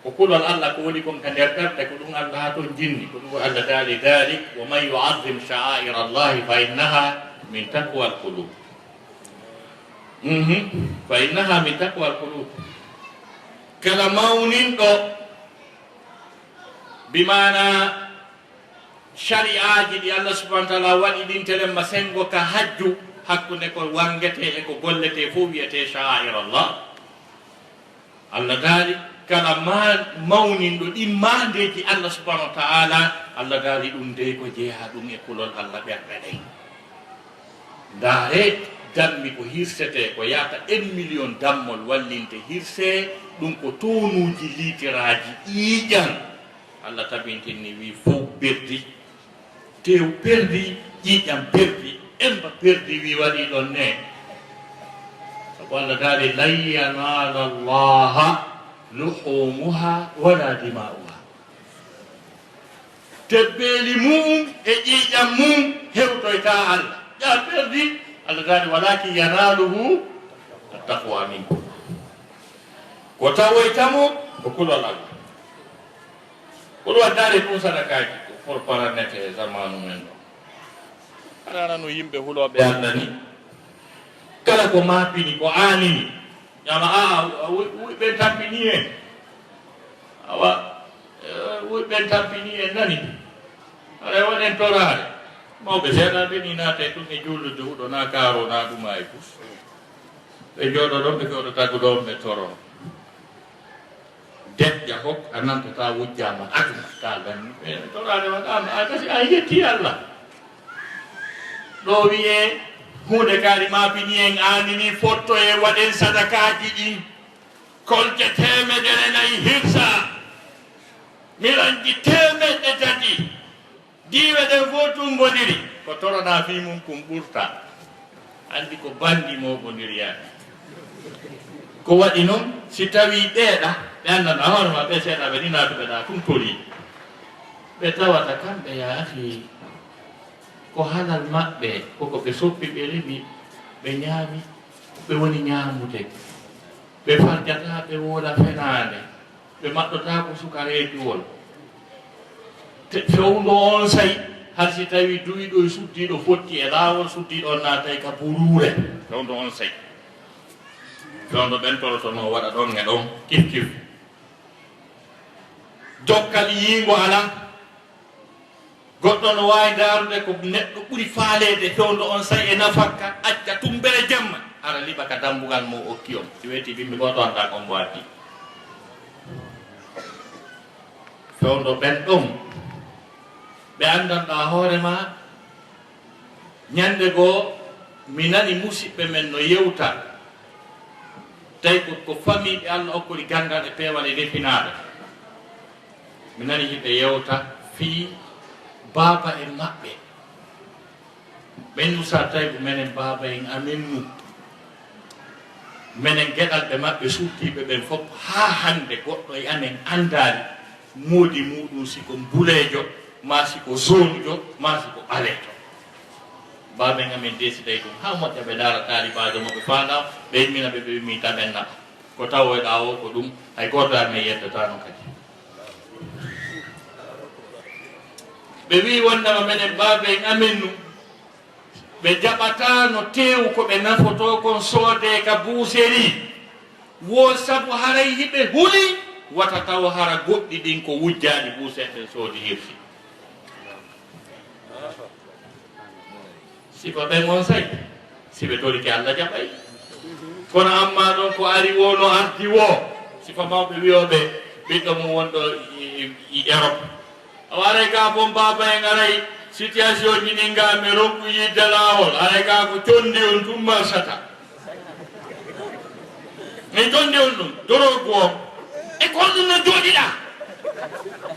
Speaker 1: ko kulol Allah ko woni kon ka nder ɗerde ko ɗum Allah ha toon jinni ko ɗum Allah daali dalik wa man yu'azzim sha'air allahi fa innaha min taqwa alqulub fa innaha min taqwa alqulub kala mawninɗo bimana shari'aji ɗi Allah subhanahu wa ta'ala waɗi ɗin telemma sengo ka hajju hakkunde ko wangete e ko gollete fof wiyete sha'air Allah Allah daali kala mawninɗo ɗin mandeji Allah subhanahu wa ta'ala Allah daali ɗum de ko jeeha ɗum e kulol Allah ɓerɗe ɗen ndaare dammi ko hirsete ko yata 1 million dammol wallinte hirse ɗum ko tonuji litiraji ƴiiƴan Allah tabintinni wi fof berdi tew perdi ƴiiƴan perdi emba perdi wi waɗi ɗon ne sabu Allah daali lan yanala llaha luhumuha wala dima'uha tebbeli mum e ƴiiƴam mum hewtoyta Allah ya perdi Allah daali walakin yanaluhu attaqwa minkum ko tawoytamo ko kulol Allah ko ɗum waddare ɗum sadakaji ko forparanete e zamanu men ɗo aɗa no yimɓe huloɓe Allah ni kala ko mapini ko anini ñama wuyɓe tampini en awa wuyɓe tampini en nani aɗa waɗen torare mawɓe seeɗa ɓe ni naate ɗum e jullude huɗo na kaaro na ɗuma e pus ɓe jooɗo ɗon ɓe kewɗo tagu ɗon ɓe torono deƴƴa hok a nantata wujjama aduna kaldanni ɓe torare waɗama a kasi a yetti Allah ɗo wiye hunde kaari mapini en anini fotto e waɗen sadakaji ɗin kolje 400 hirsa miranji 300 diwe ɗen fo tumbodiri ko torona fi mum kum ɓurta andi ko bandi moɓodiriyaɓe ko waɗi noon si tawi ɗeeɗa ɓe annana hoorema ɓe seeɗa ɓe ninatuɓe ɗa tum tori ɓe tawata kamɓe ya ahi ko halal maɓɓe koko ɓe soppi ɓe remi ɓe ñaami ɓe woni ñaamude ɓe farjata ɓe woola fenande ɓe maɗɗota ko sukareejuwol fewndo on sayi har si tawi duwiɗo e suddiɗo fotti e laawol suddiɗo on naatay ka burure fewndo on sayi fewndo ɓen torotono waɗa ɗon e ɗon kif kif dokkal yiingo ala goɗɗo no wawi darude ko neɗɗo ɓuuri faalede fewndo on sayi e nafakka acca tumbere jamma ara liɓa ka dambugal mo okki on si weeti bimbi goto anda kon mbo addi fewndo ɓen ɗum ɓe anndanɗaa hoore ma ñannde goo mi nani musidɓe men no yewta tawi ko famille ɓe Allah okkori gandal e peewal e definaade mi nani yimɓe yewta fii baaba en maɓɓe ɓen nusa tawi ko menen baaba en amen nu menen geɗal ɓe maɓɓe suttiɓe ɓen fof haa hannde goɗɗo e amen anndaani moodi muɗum siko mbuleejo ma siko zone-jo ma siko ɓaleejo baaba en amen desiday ɗum haa moƴƴa ɓe ndaara taalibajo mo ɓe faanda ɓe immina ɓe ɓe wimmi tamen naɓa ko tawoyɗa o ko ɗum hay goto amen yeddata no kadi ɓe wi wondema menen baaba en amen nu ɓe jaɓata no tewu ko ɓe nafoto kon soode ka buuseri wo sabu haray hiɓe huli wata taw hara goɗɗi ɗin ko wujjaɗi buuseɗen soodi hirsi siko ɓen on say siɓe toriki Allah jaɓay kono amma ɗon ko ari wo no ardi wo siko mawɓe wiyoɓe ɓiɗɗo mum wonɗo Europe a waray ga bon baba en aray situation ji ɗin ga mi ronku yidde laawol aray ga ko condi on tum marsata mi condi on ɗum dorogu o e kon ɗum no jooɗiɗa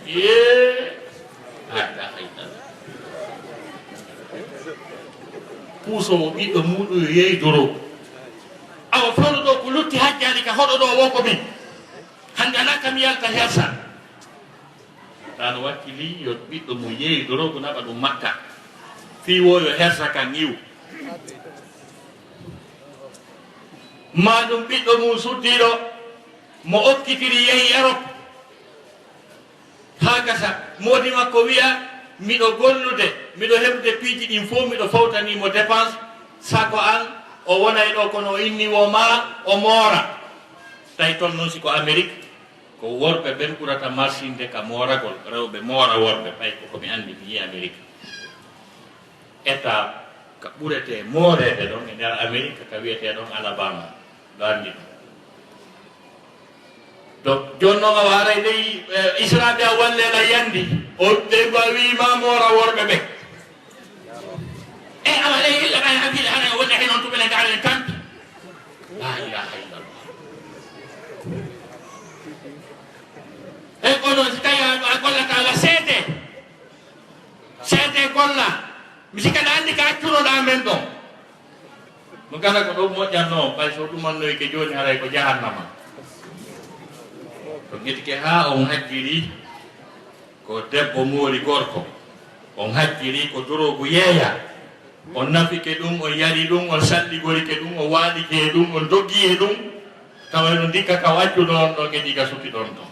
Speaker 1: ye hayda hayda puusowo ɓiɗɗo muɗum yeeyi dorogu awa fawno ɗo ko lutti hajjani ka hoɗo ɗo wonko min hande ala kam yalta hersa tano wakkili yo ɓiɗɗo mo yeeyi dorogu naɓa ɗum makka fi wo yo hersa kan yiw ma ɗum ɓiɗɗo mum suddiɗo mo okkitiri yehi Europe ha gasa modi makko wiya miɗo gollude miɗo heɓde piiji ɗin fof miɗo fawtanimo dépense sako an o wonay ɗo kono o inni wo ma o moora tawi toon noon siko Amérique ko worɓe ɓen ɓurata marsinde ka mooragol rewɓe moora worɓe ɓay ko komi anndi mi yi Amérique état ka ɓurete moorede ɗon e nder Amérique ka wiyete ɗon Alabama ɗo anndi ɗum donc joni noon a waray ley israɓe a wallela yandi o ɓe wima moora worɓe ɓe e awa ley illa ɓay hakkille hana wonde he noon tumene garen tampi la ilaha illallah e kono si tawi a gollata ala seede golla mi sikka ɗa anndi ka accunoɗa men ɗon mo gala ko ɗo moƴƴatno ɓay so ɗumannoyi ke joni haray ko jahannama to gueɗike ha on hakkili ko debbo moori gorko on hakkili ko dorogu yeeya on nafike ɗum on yari ɗum on salligorike ɗum on waɗike e ɗum on doggi e ɗum tawa no dikka ka waccuɗo on ɗo gueɗi ka sutti ɗon ɗon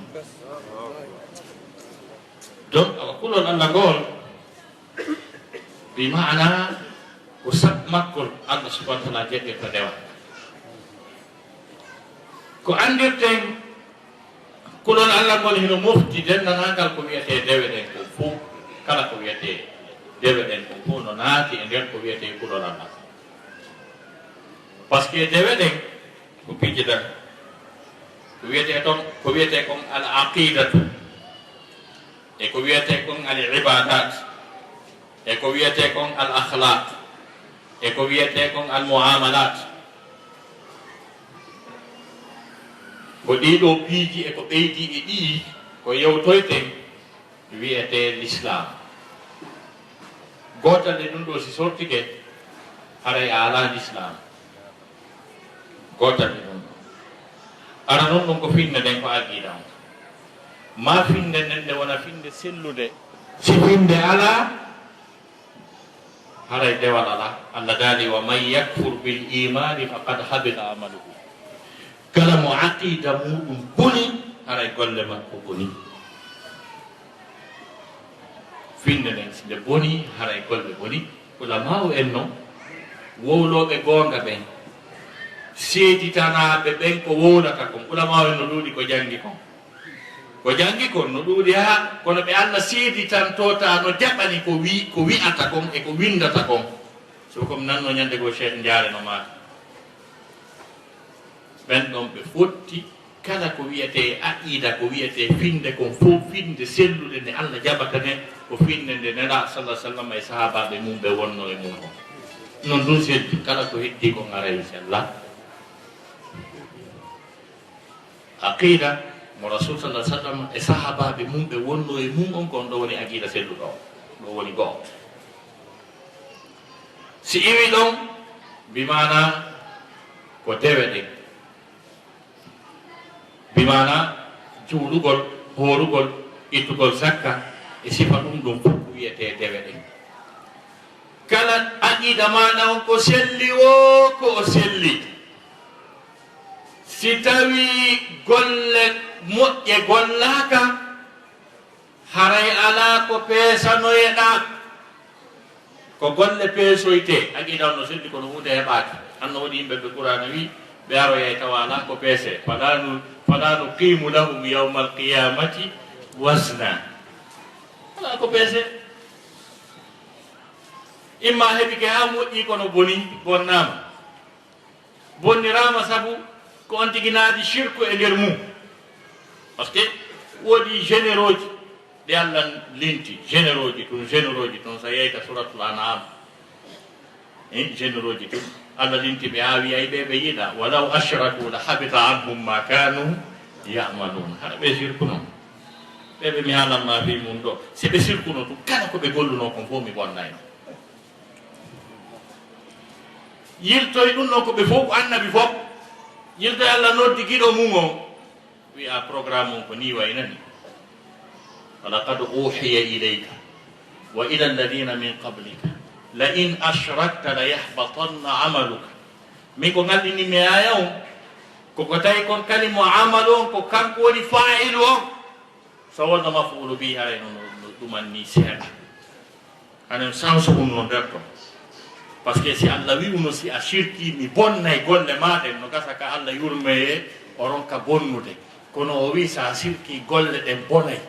Speaker 1: donc awa kulol Allah ngol bi maana ko sab makkol Allah subhanahu wa ta'ala jeɗɗirta dewa ko andirten kulol Allah ngol hino mofti dennanagal ko wiyete dewe ɗen ko fof kala ko wiyete dewe ɗen ko fof no naati e nder ko wiyete kulol Allah par ce que dewe ɗen ko piiji ɗen ko wiyete toon ko wiyete kon al aqidatu e ko wiyete kon al ibadat e ko wiyete kon al akhlaq e ko wiyete kon al muamalat ko ɗiɗo piiji e ko ɓeydi e ɗii ko yewtoyten wiyete l'islam gotal e ɗum ɗo si sortike haray a ala l'islam gotal e ɗum ɗo ara noon ɗum ko finde nden ko aqida on ma finde nden nde wona finde sellude si finde ala haray dewal ala Allah daali wa man yakfur bil imani faqad habita amaluhu kala mo aqida muɗum boni haray golle makko boni finde nden si nde boni haray golle boni ulama o en noon wowloɓe goonga ɓen seeditanaɓe ɓen ko wowlata kon ulama o en no ɗuuɗi ko jangi kon no ɗuuɗi ha kono ɓe Allah seeditantota no jaɓani ko wi'ata kon e ko windata kon so comme nanno ñande goo cheikh jaare no maata ɓen ɗon ɓe fotti kala ko wiyete aqida ko wiyete finde kon fof finde sellude nde Allah jabata ne ko finde nde nela sallallahu alaihi wasallam e sahabaɓe mum ɓe wonno e mum o non ɗum seddi kala ko heddi ko ngara inchallah aqida mo rasul sallallahu alaihi wasallam e sahabaɓe mum ɓe wonno e mum on kon ɗo woni aqida selluɗo o ɗo woni goho si iwi ɗon bimana ko dewe ɗen bimana juulugol horugol ittugol zakka e sifa ɗum ɗum fof wiyete dewe ɗen kala aqida maɗa on ko selli o ko o selli si tawi golle moƴƴe gollaka haray ala ko peesanoyeɗa ko golle peesoyte aqida on no selli kono hunde heɓaki anno waɗi yimɓe ɓe qur'ana wi ɓe aroyay tawa ala ko peese fala nuqimu lahum yawma alqiyamati wasna ala ko peese imma heɓi ke ha moƴƴi kono boni bonnama bonnirama saabu ko on tigi naadi shirku e nder mum par ce que woodi généraux ji ɗe Allah linti généraux ji tun sa yeyta suratul an'am généraux ji tun Allah linti ɓe ha wiyay ɓe yiɗa walaw ashraku la habita anhum ma kanu yamalun haɗa ɓe shirku noon ɓeɓe mi halanma fi mum ɗo si ɓe sirkuno tum kala ko ɓe golluno kon fof mi bonnayno yiltoye ɗum ɗon ko ɓe fof annabi fof yiltoye Allah noddi giɗo mum o wiya programme on ko ni waynani walaqad uhiya ilayka wa ila alladina min qablika la in ashrakta la yahbatanna amaluka min ko ngaldini mi aya on koko tawi kon kalimo amalu on ko kanko woni fa'ilu on so wonno mafulu bi haray noon ɗumanni seeɗa hanen sanso ɗum no nder to par ce que si Allah wiwno si a shirki mi bonnay golle maɗen no gasa ka Allah yurmeye o ronka bonnude kono o wi sa shirki golle ɗen bonay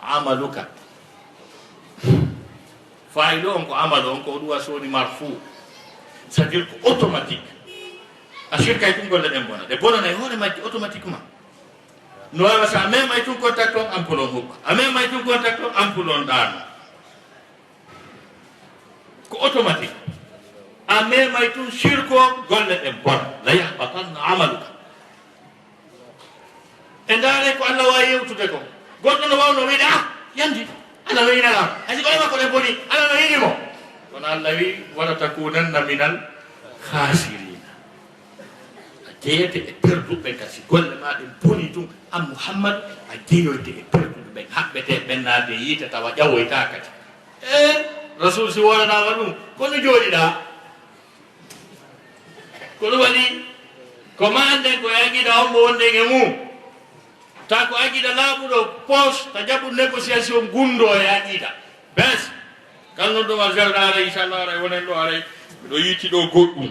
Speaker 1: amaluka fa'ilu on ko amalu on ko ɗuwa soni marfu c'est à dire ko automatique a shirkay tum golle ɗen bona ɗe bonanay hoore majji automatiquement no wawa sa a memay tum contact on ampule on hukka a memay tum contact on ampule on ɗaano ko automatique a memay tum shirko golle ɗen bona la yahbatanna amaluka e ndaare ko Allah wawi yewtude ko goɗɗo no wawno wiide yandi Allah no yinanam haysi ko ema ko ɗen boni Allah no yinimo kono Allah wi wala takunanna minal khasirina a jeeyete e perduɓe kasi golle maɗen boni tum an Muhammad a jeeyoyde e perduɓe ɓen haɓɓete ɓennade yiite tawa ƴawoyta kadi rasul si woranama ɗum kono jooɗiɗa kono waɗi ko ma anden ko yaqiɗa hombo wonden e mum ta ko aqida laaɓuɗo poche ta jaɓu négociation gundo e aqida bes kal noon ɗum a zewɗa aray inchallah aray wonen ɗo aray miɗo yiiti ɗo goɗɗum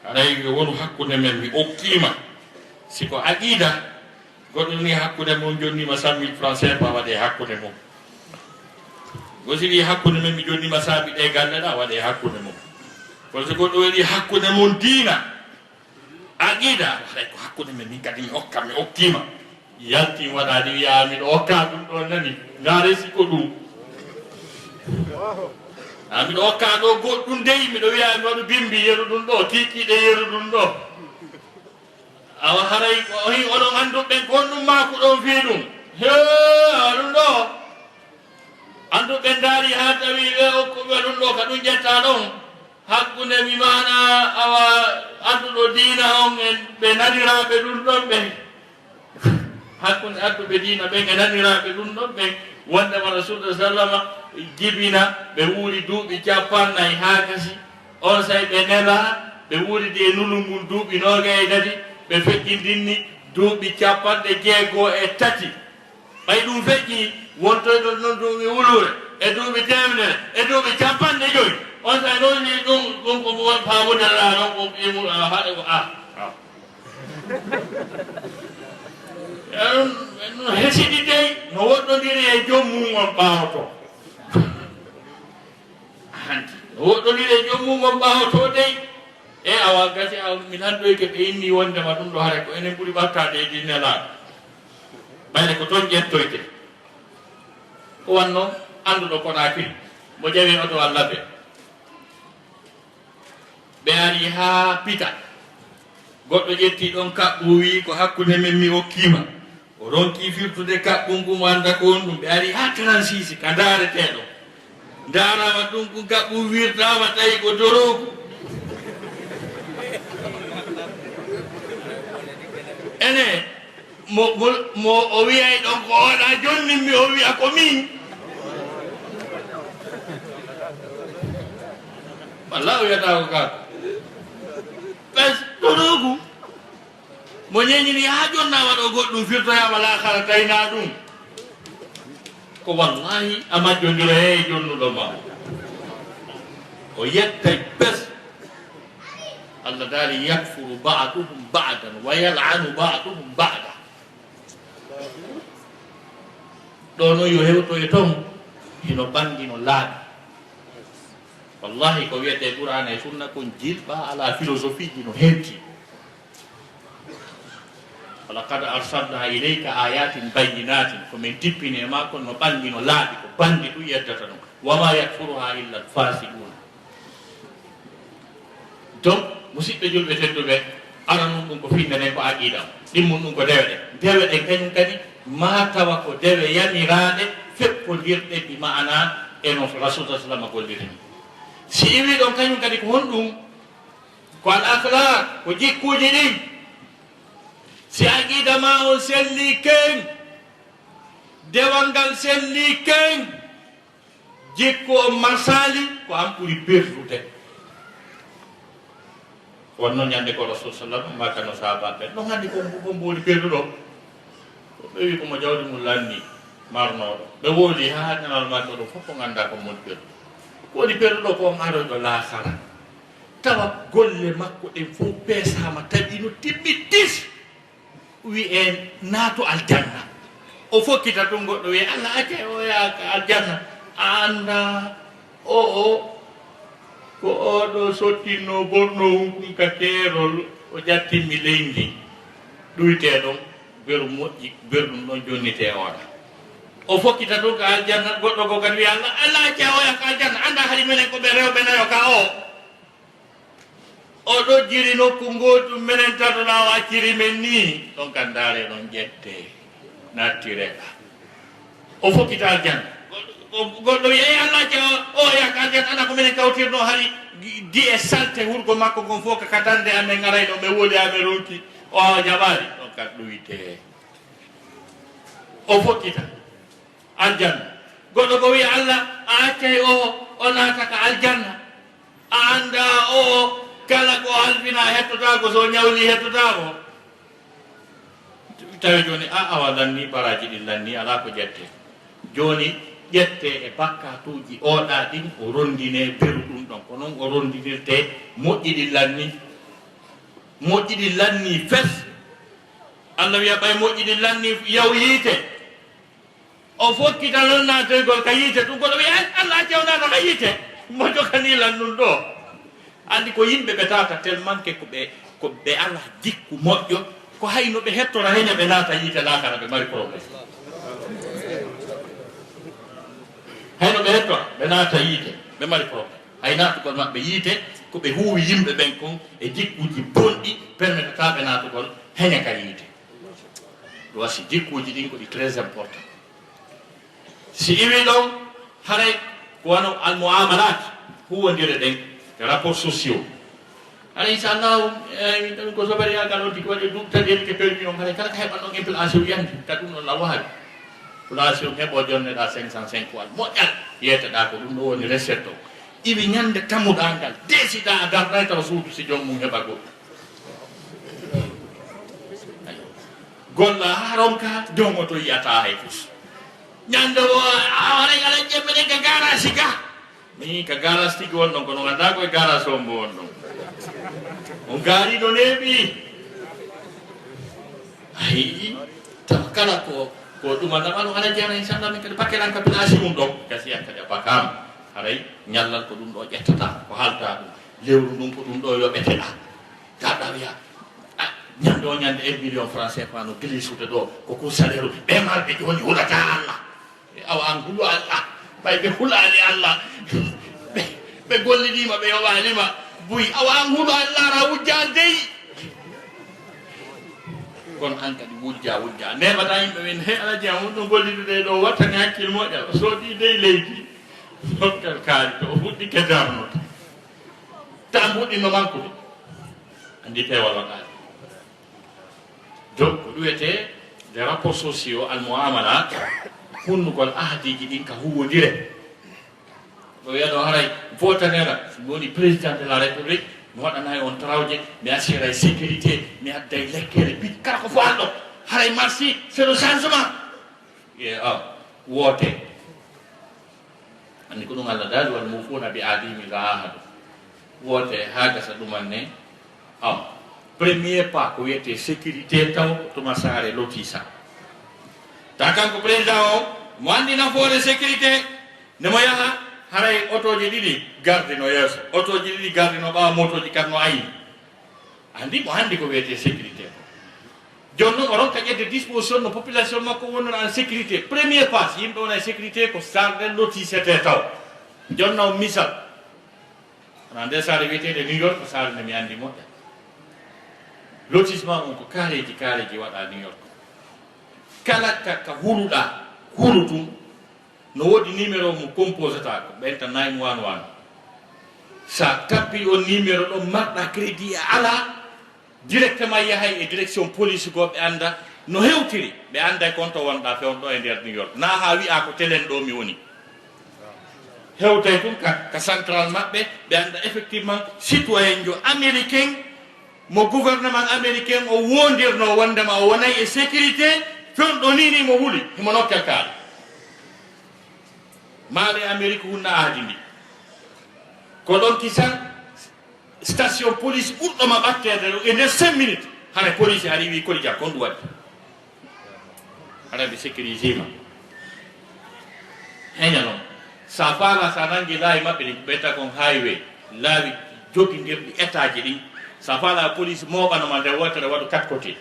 Speaker 1: aray wonu hakkude men mi okkima siko aqida goɗɗo ni hakkude mum jonnima 100 000 francs CFA waɗe hakkude mum gosiri hakkude men mi jonnima saabi ɗe galle ɗa waɗe hakkude mum par ce que goɗɗo waɗi hakkude mum diina aqida hay ko hakkude men min kadi mi hokka mi okkima yalti waɗani wiya miɗo hokka ɗum ɗo nani ngare siko ɗum miɗo hokka ɗo goɗɗum dey miɗo wiya mi waɗu bimbi yeru ɗum ɗo tikiɗe yeru ɗum ɗo awa haray hi oɗon anduɓen ko honɗum mako ɗon fi ɗum he ɗum ɗo anduɓe daari ha tawi ɓe hokkuɓe ɗum ɗo ka ɗum ƴetta ɗon hakkunde mi mana awa adduɗo diina on e ɓe naniraɓe ɗum ɗon ɓen hakkunde adduɓe diina ɓen e naniraɓe ɗum ɗon ɓen wondema rasulullah sallama jibina ɓe wuuri duuɓi 50 ha kasi on say ɓe nela ɓe wuuridi e nulungol duuɓi 24 ɓe feƴƴidinni duuɓi 63 ɓay ɗum feƴƴi wontoyɗo noon duuɓi wulure e duuɓi temedere e duuɓi 50 on say noon ni ɗum ko famudela ɗon ko ɓimu haɗe ko no hesidi dey no woɗɗodiri e jommum on ɓawoto hanti no woɗɗodiri e jommum on ɓawoto dey e awa gasi aw min hando ke be inni wonde ma dum do hare ko enen buri battade e dinne la bayne ko ton jettoyte ko wanno andudo ko na fil mo jawi oto Allah be ari ha pita goddo jetti don kabbu wi ko hakkunde men mi hokkima o ronki firtude kabbum gum wanda ko on dum be ari ha 36 ka daaretedo darama dum ko kabbu wirtama tawi ko dorogo ene mo o wi'ay ɗon ko oɗa jonni mi o wi'a ko min walla o wiyata ko ka pes ɗorogu mo ñeñini ha jonna waɗo goɗɗum firtoyama lakara tayna ɗum ko wallahi a majjodira he jonnuɗo ma o yettay pes Allah daali yakfuru ba'duhum ba'dan wa yal'anu ba'duhum ba'da ɗono yo hewto e ton hino bangino laaɓi wallahi ko wiyete qur'ana e sunna kon jilɓa ala philosophie ji no hewti walaqad arsalna ilayka ayatin bayyinatin komin tippini e ma kon no bangino laaɓi ko bandi ɗum yeddata ɗum wama yakfuruha illa alfasiquna donc musidɓe julɓe tedduɓe aranum ɗum ko finnane ko aqidam ɗimmum ɗum ko dewe ɗe kañum kadi ma tawa ko dewe yamiraɗe feppodirɗe bi ma'ana e no rasul sa sallam gollirini si iwi ɗon kañum kadi ko honɗum ko al akhlaq ko jikkuji ɗin si aqida ma on selli ken dewal ngal selli ken jikku on marsali ko an ɓuri perdude wonno ñande ko rasul sallam makano sahabaɓe no handi ko mboli perduɗo ɓe wi komo jawdi mum lanni marnoɗo ɓe woodi ha ñanal makko ɗo fof ko ganda ko moni perdu woni perduɗo ko aroyɗo laakara tawa golle makko ɗen fof peesama tawi no timmi tis wi en naato aljanna o fokkita ɗum goɗɗo wi Allah acce o yaaka aljanna a anda o ko oɗo sottinno borno ɗum ka keerol o jattimmi leydi ɗuyte ɗon beru moƴƴi berɗum ɗon jonnite oɗa o fokkita ɗum ka aljanna goɗɗo ko kadi wi Allah acce o yaaka aljanna anda haɗi minen ko ɓe rewɓe nayo ka o ɗo jiri nokku ngotum minen tatoɗa o acciri men ni ɗon kan daare ɗon ƴette nattireka o fokkita aljanna goɗɗo yeyi Allah acce o yaaka aljanna anda ko minen kawtirno hari di e salte wurgo makko gon fof ka katande amen garayno ɓe woodi amen ronki o jaɓari ɗon kan ɗuyte o fokkita aljanna goɗɗo ko wi Allah a accay o naata ka aljanna a anda o kala ko halfina hettotako so ñawli hettotako tawi joni a awa lanni baraji ɗi lanni ala ko ƴette joni ƴette e bakkatuji oɗa ɗin o rondine beru ɗum ɗon ko noon o rondinirte moƴƴiɗi lanni fes Allah wiya ɓay moƴƴiɗi lanni yaw yiite o fokkita non naatoygol ka yiite ɗum goɗo wiya Allah cewnata ka yiite mo jokani lannum ɗo andi ko yimɓe ɓe tata tellement que ko ɓe ala jikku moƴƴo ko hayno ɓe hettora heña ɓe naata yiite lakara ɓe mari probléme hayno ɓe hettora ɓe naata yiite ɓe mari probléme hay naatugol maɓɓe yiite ko ɓe huuwi yimɓe ɓen kon e jikkuji bonɗi permettata ɓe naatugol heña ka yiite ɗum wasi jikkuji ɗin ko ɗi très important si iwi ɗon haray ko wano almuamalat huwodire ɗen rapports sociaux ala inchallahu min ɗum ko sobari yagal on tigi waɗi duɓtaɗen ke permis on haray kala ko heɓan ɗon implantation yande ka ɗum ɗon lawaabi plation heɓo jonneɗa 505 wal moƴƴal yeeteɗa ko ɗum ɗo woni recette o iwi ñande tammuɗa ngal décida a darɗay tawa suudu si joom mum heɓa goɗɗum golla ha ronka joom o to yiyata hay fus ñande o awaray ala ƴemmeɗen ka garage ga mi ka garage tigi won ɗon kono ganda koye garage o mbo won ɗon o gaari ɗo neeɓi ayi tawa kala ko ɗumata ɗum ala jeena inchallah min kadi pakkeɗan ka pinasi mum ɗon gasiyan kadi a bakama haray ñallal ko ɗum ɗo ƴettata ko halta ɗum lewru ndun ko ɗum ɗo yoɓeteɗa ya nyando nyande 1 million francs CFA no gili suude do ko salaire be marbe joni hulata Allah aw an hulu Allah bay be hulali Allah be gollidima be walima buy aw an hulu Allah ra wujjande kon an kadi wujja nebata yimbe men he ala jamu do gollidude do watta hakkil model so di dey leydi hokkal kaali to huddi kedarno tambudi no manko andi pewal wakal donc duwete des rapports sociaux al muamalat kunnu kol ahdiji din ka huwodire do yado haray votanera woni président de la république mi waɗana on trawje mi assira sécurité mi adday lekkere bi kala ko fo alɗo haray marsi c'est le changement woote andi ko ɗum Allah daali wal mufuna bi adimi la ahadu woote ha gasa ɗumanne premier pas ko wiyete sécurité taw tuma saare lotisa ta kanko président o mo andi nafoore sécurité ndemo yaha haray otoji ɗiɗi garde no yeeso otoji ɗiɗi garde no ɓawa motoji kan no ayni andi mo andi ko wiyete sécurité ko jonno o ronka ƴedde disposition no population makko wonno en sécurité premier pas yimɓe wona sécurité ko sarde lotisete taw jonno misal ana nde saare wiyetede New York ko saare nde mi andi moƴƴa lotissement on ko kareji waɗa New York kala ka huluɗa hulutum no wodi numéro mo composata ko ɓenta 911 sa tappi on numéro ɗo marɗa crédit ala directement yahay e direction police go ɓe anda no hewtiri ɓe anda konto wonɗa fewɗo e nder New York na ha wi'a ko telen ɗo mi woni hewtay tum ka central maɓɓe ɓe anda effectivement citoyen jo américain mo gouvernement américain o wondirno wondema o wonay e sécurité fewɗo nini mo huuli himo nokkel kaala maale Amérique hunna ahdi ndi ko ɗon kisan station police ɓurɗoma ɓattede e nder 5 minutes hana police ari wi kodi jak kon ɗum waɗi haɗa ɓe sécurisima heña noon sa faala sa nangi laawi maɓɓe ɗi ɓeyta kon highway laawi jogindirɗi étaji ɗin sa faala police moɓanoma nde wotere waɗu 4 côté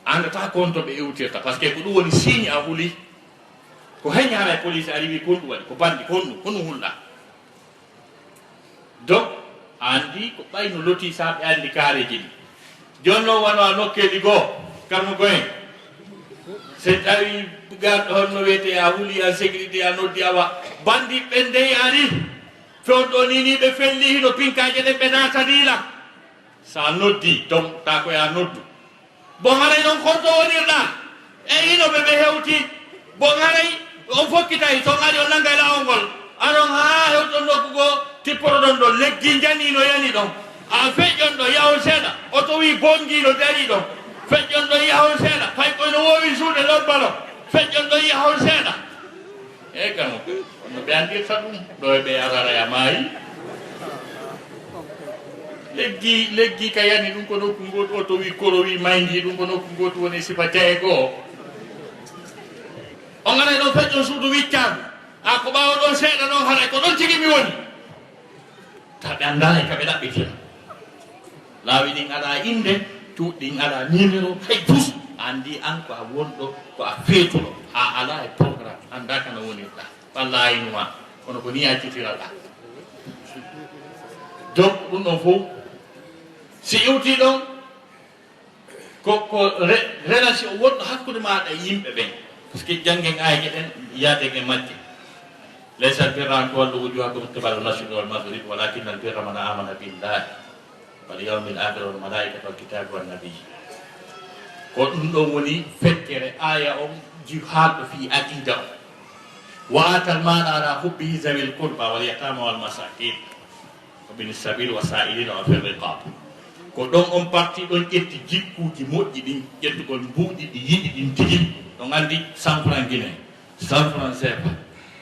Speaker 1: andata konto ɓe iwtirta par ce que ko ɗum woni signe a huuli ko heña hara police arrivi kon ɗum waɗi ko bandi kon ɗum hulɗa donc andi ko ɓayno loti sa ɓe andi kareji ɗi joni noon wano a nokkeji goo karmo goyen so tawi garɗo honno wiyete a huuli en sécurité a noddi awa bandi ɓe ndey ari fewɗo nini ɓe felli hino pinkaje ɗen ɓe natadila sa noddi donc ta koye a noddu bon haray noon konto wonirɗa e hinoɓe ɓe hewti bon haray on fokkitayi ton ari o nangay lawol ngol aɗon ha hewɗon nokkugo tipporoɗon ɗo leggi janino yani ɗon a feƴƴon ɗo yahon seeɗa oto wi bongiɗo dari ɗon feƴƴon ɗo yahon seeɗa fay koyno wowi suuɗe lobbalo feƴƴon ɗo yahon seeɗa e kamo no ɓe andirta ɗum ɗo e ɓe araraya maayi leggi ka yani ɗum ko nokku ngotu o to wi koro wi maydi ɗum ko nokku ngotu woni sifa jeego o ganay ɗon feƴƴon suudu wiccagu a ko ɓawa ɗon seeɗa ɗon haɗa ko ɗon tigi mi woni ta ɓe andalay ka ɓe ɗaɓɓitina laawi ɗin aɗa inde cuuɗɗin aɗa numéro hay tous andi an ko a wonɗo ko a feetuɗo ha ala e programme anda kana wonirɗa walla aynuma kono ko ni accitiraɗa donc ɗum ɗon fof si iwti ɗon ko relation wonɗo hakkude maɗa e yimɓe ɓen par ce que janggen ayje ɗen yaade e majje laysa albirra an tuwallu wujuhakum qibala al-mashriqi wal maghrib walakinna albirra man amana billahi wal yawmil akhir wal malaikati wal kitabi wan nabiyyi ko ɗum ɗon woni fekkere aya on jihadɗo fi aqida o wa atal maɗa ala hubbihi zawil qurba wal yatama wal masakin وبن السبيل وسائلين وفي الرقاب ko ɗon on parti ɗon ƴetti jikkuji moƴƴi ɗin ƴettugol mbuuɗi ɗi yiɗi ɗin tigi ɗon andi 100 francs guinéen 100 francs CFA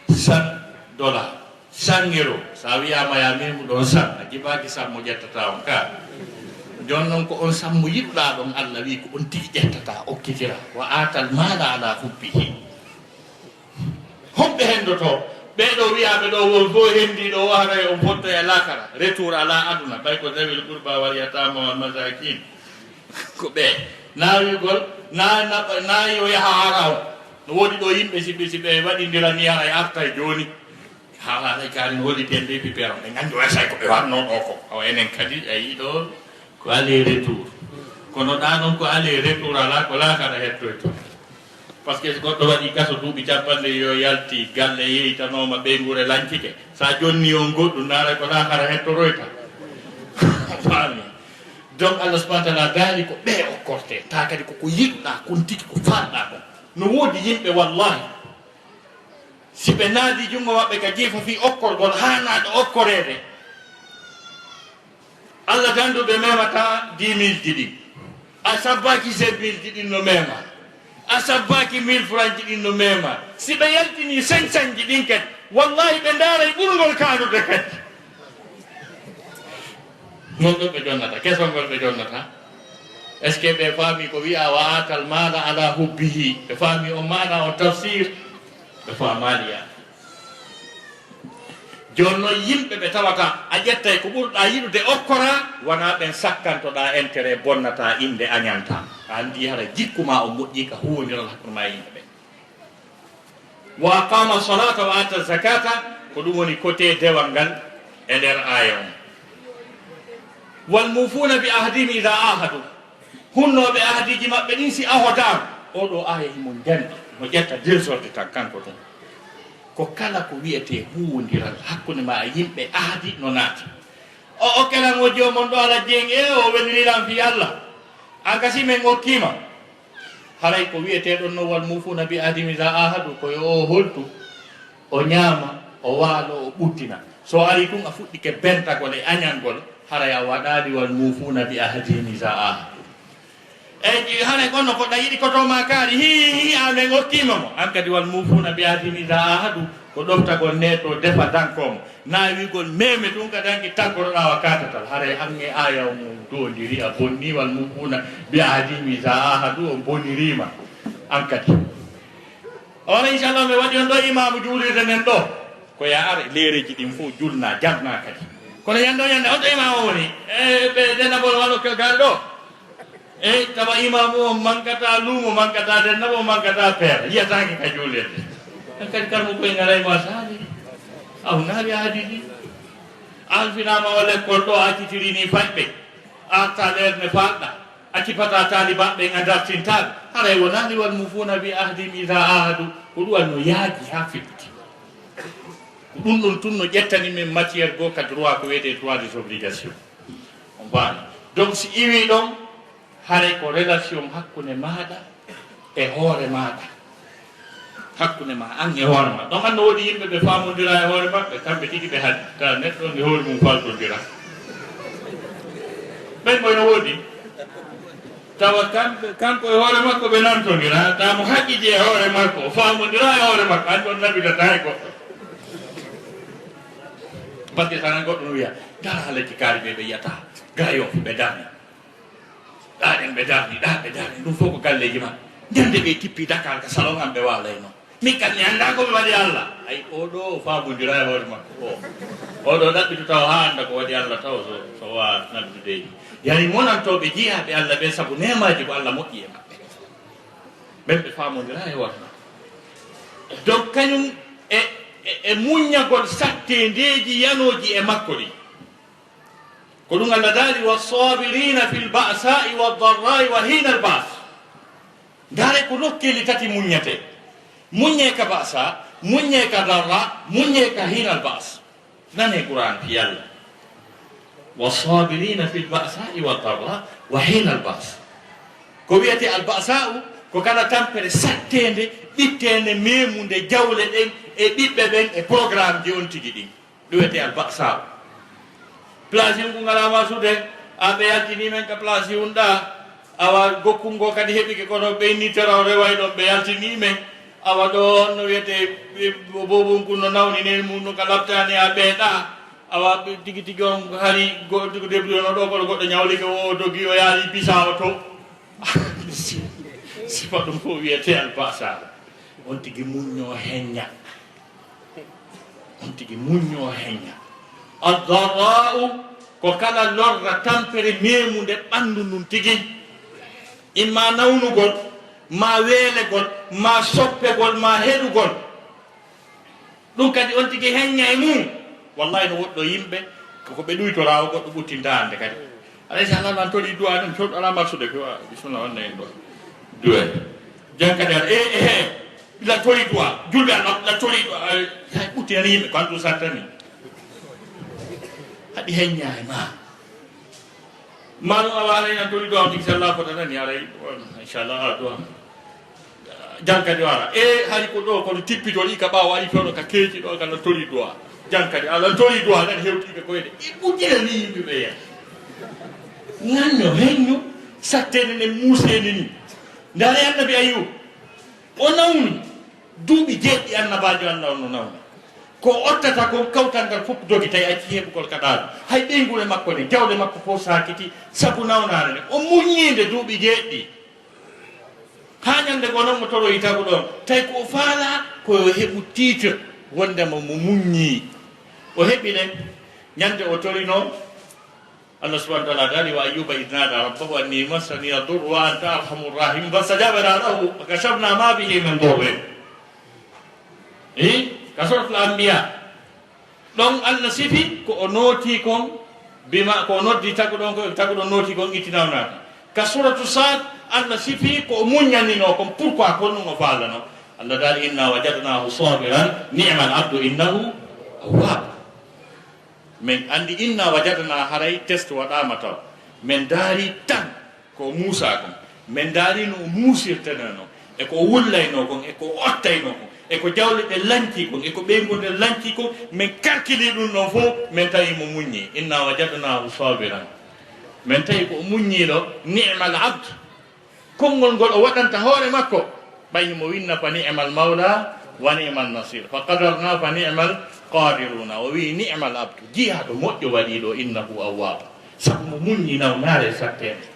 Speaker 1: 100 dollar 100 euro sa wiyama ya memu ɗon 100 a jibaki sammo ƴettata on ka jon noon ko on sammo yiɗɗa ɗon Allah wi ko on tigi ƴettata okkitira wa atal mala ala hubbihi homɓe hendoto be do wi'a be do won fo hendi do wara on fotto e lakara retour ala aduna bay ko dawil qurba wal yatama wal masakin ko be nawi gol na yo ya haraw no wodi do yimbe sibe wadi ndirani ara afta joni hala ay kari wodi tende bi pero e ngando say ko be warno ko o enen kadi ay do ko aller retour kono da non ko aller retour ala ko lakara hetto parce que goɗɗo waɗi kaso duuɓi capanɗe yo yalti galle yeytanoma ɓe ngure lancike sa jonni on goɗɗo naara ko lakara hettoroyta faami donc allah subahana taala daali ko ɓe okkorte ta kadi koko yiɗɗa kon tigi ko faɗɗa ko no woodi yimɓe wallahi si ɓe naadi junngo maɓɓe ka jiifa fi okkorgol hanaɗo okkorede allah danduɓe memata 10 000 ɗiɗi a sabbaki 7 000 ɗiɗi no mema a sabbaki 1000 francs ɗin no mema si ɓe yaltini 500 ɗin kadi wallahi ɓe ndaara e ɓurgol kanude kadi non ɗon ɓe jonnata kesongol ɓe jonnata est ce que ɓe faami ko wi'a wa atal mala ala hubbihi ɓe faami o mana o tafsir ɓe famaniya jonno yimɓe ɓe tawata a ƴettay ko ɓurɗa yiɗude okkora wona ɓen sakkantoɗa intérêt bonnata inde añanta andi hara jikkuma o moƴƴi ka huwodiral hakkude ma yimɓe ɓe wa aqama salata wa ata zakata ko ɗum woni côté dewal ngal e nder aya on wal mufuna bi ahdihim ida ahadu hunnoɓe ahdiji maɓɓe ɗin si ahodama oɗo aya himo janɗi mo ƴetta désordre tan kanko ɗum ko kala ko wiyete huwodiral hakkude ma yimɓe ahdi no naati o kelan o jomon ɗo ala jeng o weliriran fi allah an kasi men okkima haray ko wiyete ɗon no wal mufuna bi ahdihim ida ahadu koyo o holtu o ñaama o waalo o ɓuttina so ari ɗum a fuɗɗike bentagol e añangol haray a waɗali wal mufuna bi ahdihim ida ahadu eyi hane gonno koɗɗa yiɗi kotoma kaari hi amen okkima mo an kadi wal mufuna bi ahdihim ida ahadu ko ɗoftagol neto defa dankomo nawigol meme ɗum ka danki taggoroɗa wa katatal haray ange aya mum dodiri a bonni wal mufuna bi ahdihim ida ahadu o bonirima an kadi ona inchallah mi waɗi on ɗo imamu juulirde nden ɗo ko ya ara leereji ɗin fof julna jabna kadi kono yande o yande on ɗo imamu woni ɓe denabol wano gal ɗo e tawa imamu o mankata luumo mankata dennabo mankata peere yiyataki ka juulirde kadi karmo koye ngaraymo a saali aw naali haadidi an finama o l'école ɗo accitirini faƴɓe arta lerne faɗɗa accipata talibaɓe ga dartintaɓe haray wonani wal mufuna bi ahdihim ida ahadu ko ɗuwan no yaaji ha fiɓti ko ɗum ɗon tun no ƴettani min matiére goo ka droit ko wiyete droit des obligations on mbani donc si iwi ɗon haray ko relation hakkude maɗa e hoore maɗa hakkude ma an e hoore ma ɗon hande woodi yimɓe ɓe famodira e hoore maɓɓe kamɓe tigi ɓe haɗi ta neɗɗo nde hoore mum faltodira ɓen ɓoyno woodi tawa kanko e hoore makko ɓe nantodira ta mo haqqiji e hoore makko o famodira e hoore makko an ɗon nabidata e goɗɗo par ce que tanan goɗɗo no wiya dara lekki kaari ɓe ɓe yiyata gayof ɓe darni ɗaɗen ɓe darni ɗum fof ko galleji ma ñande ɓe kippi Dakar ka salon am ɓe walayno min kam mi annda komi waɗi allah ay oɗo o famodira e hoore makko oɗo ɗaɓɓito taw ha anda ko waɗi allah taw so wawa nabdudeji yani monantoɓe jiyaɓe allah ɓe saabu nemaji ko allah moƴƴi e maɓɓe ɓen ɓe famodira e hoore makko donc kañum e muññagol sattendeji yanoji e makko ɗi ko ɗum allah daari wasabirina fi lbasai waldarrai wa hina albas dare ko nokkeli tati muññete muññe ka basa muññe ka darra muññe ka hina albas nane qur'an fi allah wasabirina fi lbasai waldarra wa hina albas ko wiyete albasau ko kala tampere sattende ɓittende memude jawle ɗen e ɓiɓɓe ɓen e programme ji on tigi ɗin ɗum wiyete albasau place ngu ngalama sude aɓe yaltinimen ka place hunɗa awa gokkungo kadi heɓike kono ɓeyni terawre way ɗon ɓe yaltinimen awa ɗon no wiyete bobum kun no nawninen mum no ka labtani a ɓeeɗa awa tigi tigi on hari goɗɗo debri no ɗo koɗo goɗɗo ñawlike o dogi o yaali bisa o to sifa ɗum fof wiyete albasa on tigi muñño heñña on tigi muñño heñña ad-darra'u ko kala lorra tampere memude ɓandu ndun tigi imma nawnugol ma weelegol ma soppegol ma heɗugol ɗum kadi on tigi heñña e mum wallahi no woɗɗo yimɓe koko ɓe ɗuytorawo goɗɗo ɓutti dande kadi alay sa Allah toɗi duwa ɗum coɗɗo ala marsude ko bisimillah wonne en ɗo duwe jan kadi aɗa la toɗi duwa julɓe Allah la toɗi duwa hay ɓutti hen yimɓe ko andu sattani haɗi heñña e ma maɗum awa alay nan toɗi duwa tigi sallah fotanani alay inchallah ala duwa jankadi wara hari ko ɗo kono tippitol ika ɓawa waɗi fewɗo ka keeci ɗo kana toɗi duwa jankadi ala toɗi duwa tan hewtiɓe koyɗe ɓuɗɗina ni yimɓeɓe yen ñanño heñño sattede nde muuseni ni ndaare annabi Ayub o nawni duuɓi jeeɗɗi annabajo Allah on no nawni ko ottata ko kawtal ngal fof dogi tawi acci heɓugol kaɗaɗo hay ɓeygure makko ni jawɗe makko fof sakiti sabu nawnare nde o muññinde duuɓi jeeɗɗi ha ñande go noon mo toroyi tagu ɗon tawi ko o faala koyo heɓu tiitre wondema mo muññi o heɓine ñande o torino Allah subhanahu wa ta'ala dali wa ayyuba idh nada rabbahu anni massani yadur wa anta arhamur rahim fastajabna lahu wa kashafna ma bihi min dhurrin kasratul anbiya ɗon Allah sifi ko o nooti kon bima ko noddi taguɗon ko taguɗon nooti kon ittinawnaka ka suratu Sad Allah sifi ko o muññanino kon pourquoi kon ɗum o faalano Allah dali inna wajadnahu sabiran ni'mal abdu innahu awwab min andi inna wajadna haray test waɗama taw min daari tan ko Musa kon min daari no muusirteneno e ko wullayno kon e ko ottayno kon e ko jawle ɗe lanci kon e ko ɓeygude lanci kon min karkili ɗum ɗon fof min tawi mo muññi inna wajadnahu sabiran min tawi ko muññiɗo ni'mal abd konngol ngol o waɗanta hoore makko ɓayni mo winna fa ni'mal mawla wa ni'mal nasir fa qadarna fa ni'mal qadiruna o wi ni'mal abdu jiyaɗo moƴƴo waɗiɗo innahu awwab sabu mo muññi nawnare sattede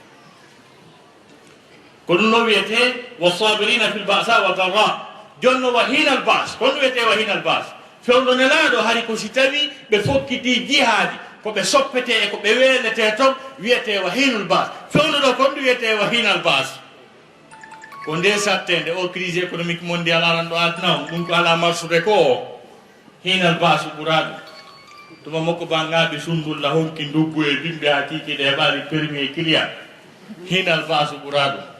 Speaker 1: ko ɗum no wiyete wasabirina fil ba'sa wa darra jonno wa hinal bas ko ɗum wiyete wa hinal bas fewɗo nelaɗo hari ko si tawi ɓe fokkiti jihaadi ko ɓe soppete e ko ɓe weelete toon wiyete wa hinul bas fewɗo ɗo kon ɗum wiyete wa hinal bas ko nde sattede o crise économique mondial alan ɗo adna ɗum ko ala marsude ko o hinal basu ɓuraɗo tuma makko bangaɓe sundulla honki nduggu e bimɓe ha kikiɗe e ɓaali permis client hinal basu ɓuraɗo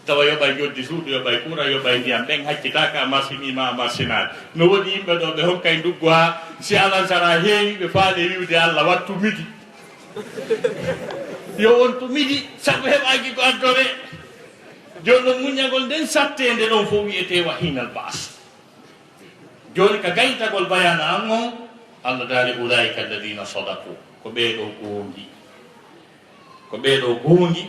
Speaker 1: tawa yoɓay joddi suudu yoɓay kuura yoɓay ndiyam ɓen haccitaka marsinima marsinade no woɗi yimɓe ɗo ɓe hokkay nduggu ha si alan sara heewi ɓe faale wiwde Allah wattu midi yo wontu midi sabu heɓaki ko addore joni noon muñagol nden sattede ɗon fof wiyete wa hinal bas joni ka gaytagol bayana an on Allah daari ulaika alladina sadaku ko ɓeeɗo gongi ko ɓeeɗo gongi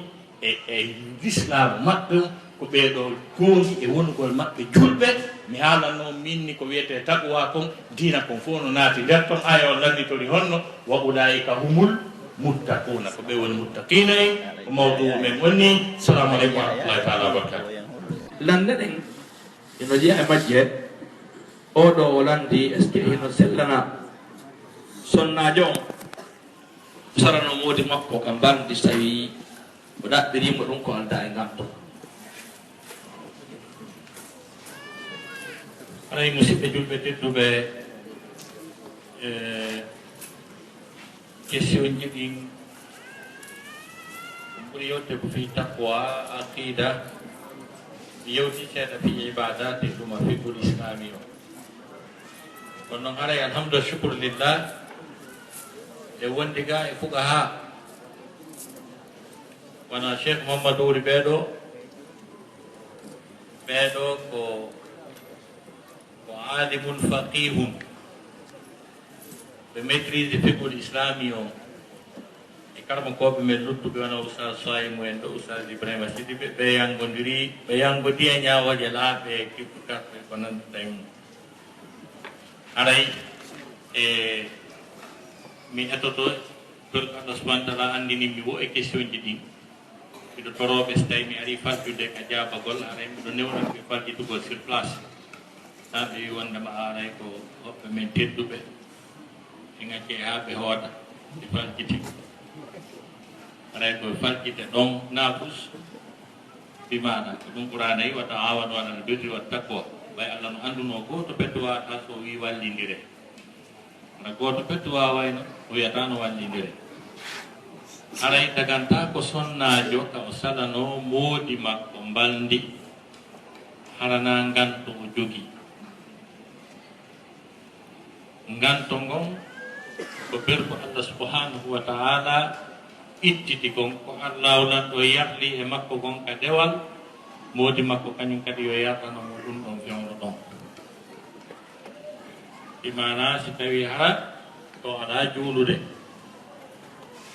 Speaker 1: e l'islamu maɓɓe ko ɓeeɗo gongi e wonugol maɓɓe julɓe mi haalanno minni ko wiyete taqwa kon dina kon fof no naati nder ton aya o landitori honno wa ulaika humul muttaquna ko ɓe woni muttaqina en ko mawdu men wonni salamu aleykum wa rahmatullahi taala wa barakatu
Speaker 2: lande ɗen ino jeeya e majje oɗo o landi est ce que hino sellana sonnajo on sarano moodi makko ka mbardi so tawi o ɗaɓɓirimo ɗum ko alda e ngam to
Speaker 1: haray musidɓe julɓe tedduɓe question ji ɗin ɓuri yewte ko fi taqwa aqida yewti seeɗa fi ibadat e ɗuma fiqul islami o kono noon haray alhamdulillah shukru lillah e wondi ga e fuqaha wona cheikh Mouhamadou Wuri ɓeeɗo ko alimun faqihun ɓe maîtrise fiqul islami o e karmakoɓe men luttuɓe wona oustad Soyimu en ɗo oustad Ibrahima Sidi ɓe yanggodi e ñawoje laaɓe e kipputarɓe ko nandata e mum haray e mi etoto pour Allah subhanahu wa taala andinimi wo e question ji ɗin miɗo toroɓe so tawi mi ari faljude ka jaabagol haray miɗo newnaɓe fallitugol sur place Nabi wanda maaray ko hoɓɓe men tedduɓe e ngacce haaɓe hooɗa e falkiti aray koye falkite ɗon naafus bimana ko ɗum ɓuranayi wata awano waɗana birri wat takko ɓay Allah no annduno goto petto wawata so wi wallidire ana goto petto wawayno o wiyata no wallidire aray daganta ko sonnajo ka o salano moodi makko mbaldi harana nganto o jogi nganto ngon ko berko Allah subhanahu wa ta'ala ittiti gon ko Allah wala do yarli e makko gon ka dewal modi makko kanyum kadi yo yartano mo dum don fi'on don imana si tawi hara to ada julude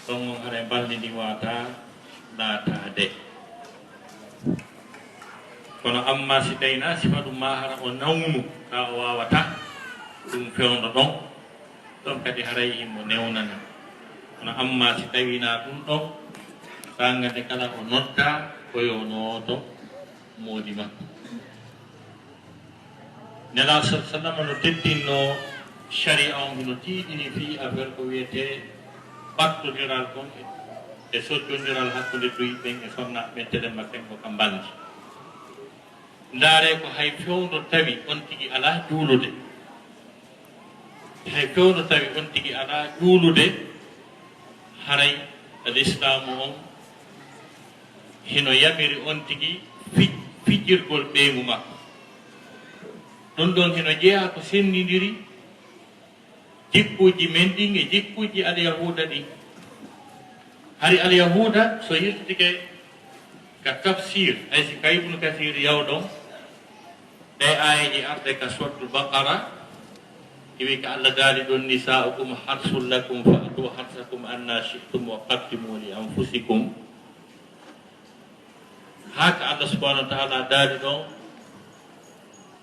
Speaker 1: don hare baldi di wata latade kono amma si tayna si fadu ma hara o nawnu ta o wawata ɗum fewno ɗon kadi haray himmo newnana kono amma si tawina ɗum ɗon sangade kala o nodda koyo nooto moodi makko nela sa sallam no teddinno sharia on hino tiiɗini fi affaire ko wiyete battodiral kon e sottodiral hakkude duyiɓen e sonnaɓe ɓen teden makken ko ka mbandi ndaare ko hay fewno tawi on tigi ala juulude hay fewno tawi on tigi ala juulude haray l'islamu on hino yamiri on tigi fijirgol ɓeygu makko ɗon ɗon hino jeeya ko sennidiri jikkuji men ɗin e jikkuji alyahuda ɗin hari alyahuda so yirtike ka tafsir ay si ka ibnu kathir yawɗon ɗe ayeji arde ka suratul baqara iwi ka Allah daali ɗon nisa'ukum harsul lakum fa'tu harsakum anna shi'tum wa qaddimu li anfusikum haka Allah subhanahu wa ta'ala daali ɗon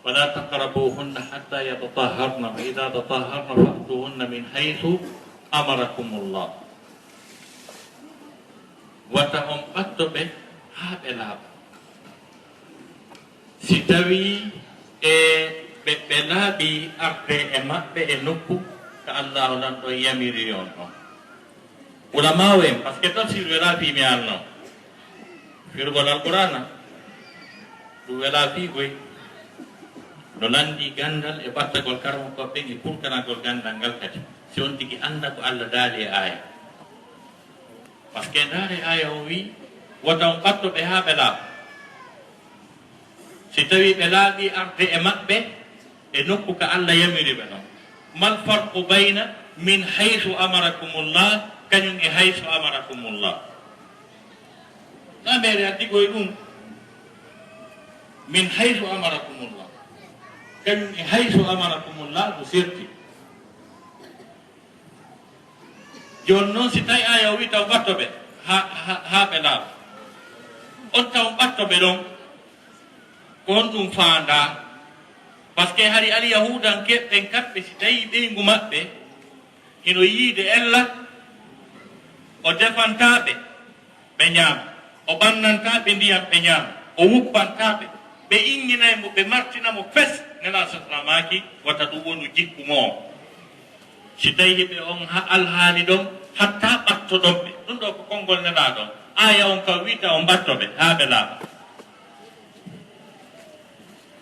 Speaker 1: wala taqrabuhunna hatta yatatahharna wa idha tatahharna fa'tuhunna min haythu amarakumullah wata on ɓattoɓe haa ɓe laaɓa si tawi ɓe laaɓi arde e maɓɓe e nokku ko Allah lan ɗon yamiri on ɗon ulama en par ce que tafsir wela fimi alno firgol alqur'ana ɗum wela fi koy no landi gandal e battagol karmo koɓɓe e purkanagol gandal ngal kadi si on tigi anda ko Allah daali e aya par ce que ndaare aya o wi wata on ɓattoɓe haa ɓe laaɓa si tawi ɓe laaɓi arde e maɓɓe e nokku ko Allah yamiri ɓe ɗon mal farqu bayna min haythu amarakumullah kañum e haythu amarakumullah na mbeere addigoye ɗum min haythu amarakumullah kañum e haythu amarakumullah ko serti joni noon si tawi aya o wi taw ɓattoɓe ha ɓe laaɓa on taw ɓattoɓe ɗon ko on ɗum faanda par ce que hari alyahudan keɓɓen kamɓe si tawi ɓeygu maɓɓe hino yiide ella o defantaɓe ɓe ñaama o ɓannantaɓe ndiyam ɓe ñaama o wuppantaɓe ɓe inginaymo ɓe martinamo fes nela sahlamaki wata ɗum wonu jikku moo si tawi ɓe on alhaali ɗon hatta ɓattoɗonɓe ɗum ɗo ko konngol nela ɗon aya on ka wiita o mbattoɓe haa ɓe laaɓa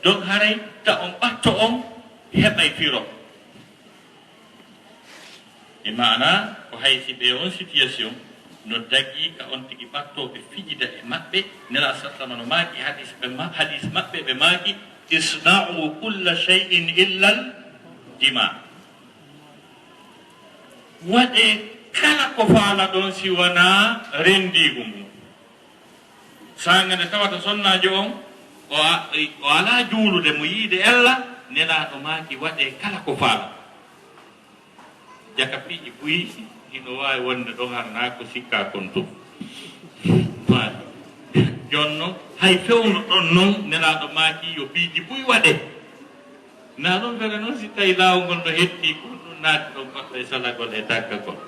Speaker 1: donc haray ta on ɓatto on heɓay firo e mana ko haysi ɓe on situation no daggi ka on tigi ɓattoɓe fijida e maɓɓe nela sallama no maaki hadis maɓɓe ɓe maaki isna'u kulla shay'in illa l jima waɗe kala ko faala ɗon si wona rendigu mum sangade tawata sonnajo on o ala juulude mo yiide ella nelaɗo maaki waɗe kala ko faala jaka piiji ɓuyi ino wawi wonde ɗon harna ko sikka kon tum jonno hay fewno ɗon noon nelaɗo maaki yo piiji ɓuyi waɗe na ɗon fere noon si tawi laawol ngol no hetti ko ɗum naati ɗon goɗɗo e salagol e daggagol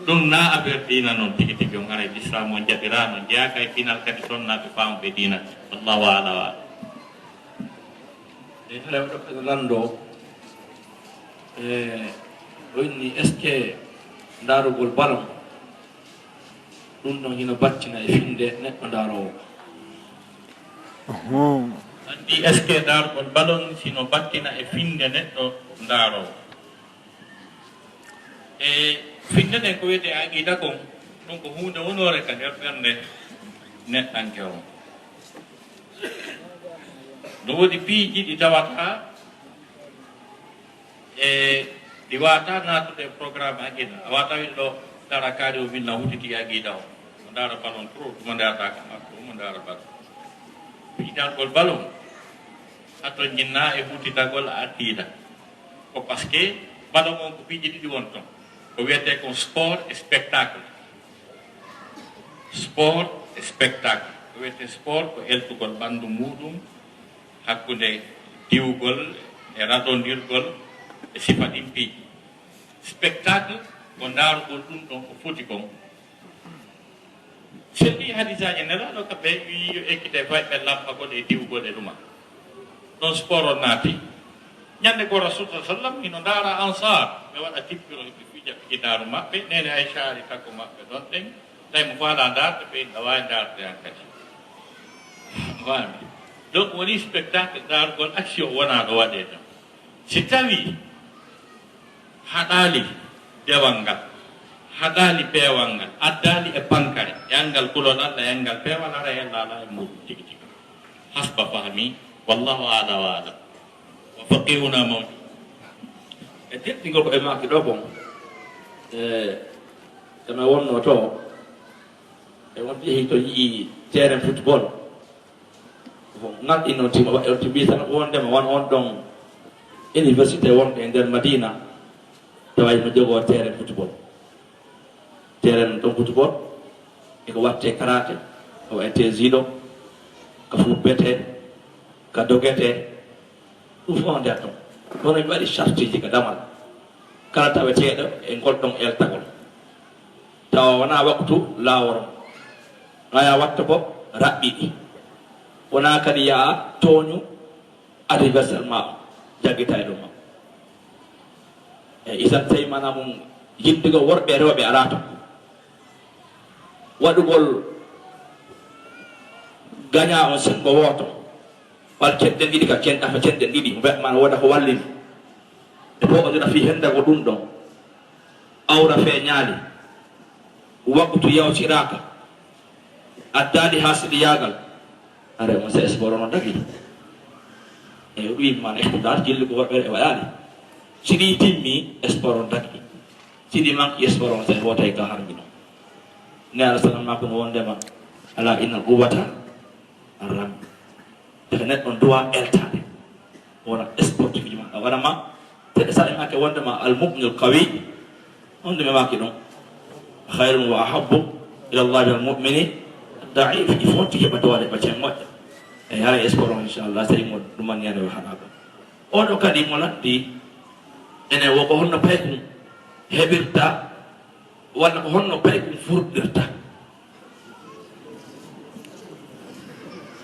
Speaker 1: ɗum na affaire dina noon tigi tigi on ara l'islam o jaɓirano jeeyaka e pinal kadi sonnaɓe faamuɓe dina wallahu ala wa
Speaker 2: rewɓe ɓe lanndo ɗonni est ce que ndaarugol balon ɗum ɗon hino battina e finde neɗɗo ndaarowo
Speaker 1: andi est ce que ndaarugol balon sino battina e finde neɗɗo ndaarowo e finde nde ko wiyete aqida kon ɗum ko hunde wonore ka nder ɓernde neɗɗanke o no woodi piiji ɗi tawata e ɗi wata natude programme aqida a wata wiɗe ɗo dara kaari o minna hutiti aqida o mo dara ballon trop ɗumo darata ka makko mo dara ballon piiɗalgol ballon hato jinna e hutitagol aqida ko par ce que ballon on ko piiji ɗiɗi won ton ko wiyete kon sport et spectacle sport et spectacle ko wiyete sport ko eltugol ɓanndu muɗum hakkude diwgol e raɗondirgol e sifa ɗin piiji spectacle ko ndaarugol ɗum ɗon ko foti kon selli hadisaji nelaɗo kamɓe wi yo ekkite fayɓe lampagol e diwgol e ɗuma ɗon sport o naati ñande ko rasul sa sallam hino ndaara ansar ɓe waɗa tippiro ɓe fija fijinaaru maɓɓe nene aychari takko maɓɓe ɗon ɗen tawi mo faala ndaarde ɓe ɗawawi ndaarde han kadi wami donc woni spectacle ndaarugol action wona ɗo waɗe ɗon si tawi haɗali dewal ngal haɗali peewal ngal addali e pankare yangal kulol allah yangal peewal ara hellala e muɗum tigi tigi hasba fahmi wallahu ala wa alam wa faqihuna mawjud
Speaker 2: e teɗɗigol ko e maki ɗo bon eme wonno to e won jeehi to yii terrain football ngal inno tima to mbi tan wondema won on ɗon université wonɗo e nder madina tawa no jogoo terrain football terrain ɗon football eko watte karate ko wayte judo ko fuɓɓete ko dogete ɗum fof nder ɗon kono mi waɗi chartiji ko damal kala taweteɗo e ngolɗon eltagol tawa wona waktu lawol aya watta bo raɓɓiɗi wona kadi yaa tooñu adversaire ma jaggita e ɗum ma e isan tawi mana mum yiddugo worɓe e rewɓe ala to waɗugol gaña on sengo woto wal cenɗen ɗiɗi ka cenɗafa cenɗen ɗiɗi weɓmana woda ko wallini e fo odira fi hendago ɗum ɗon awra fe ñaali waktu yawtiraka addali ha siɗi yagal are mo se sport ono dagi e ɗum mana ihtidar jillugo worɓe e waɗali siɗi timmi sport on dagi siɗi manque sport on sen wotay ka harmino ne ala salam makko no wondema ala inna quwwata arram daga neɗɗo duwa eltade wona sportif ji maɗa waɗama teɗe sa imake wondema almuminul qawi wondeme maki ɗon hayrun wa ahabbu ila llahi almumini daif il faut tigi ɓa dowade ɓacen moƴƴa e hara sport o inchallah tawi mo ɗumanniyade o haɗago oɗo kadi mo latti ene woko honno paykum heɓirta walla ko honno paykum furɗirta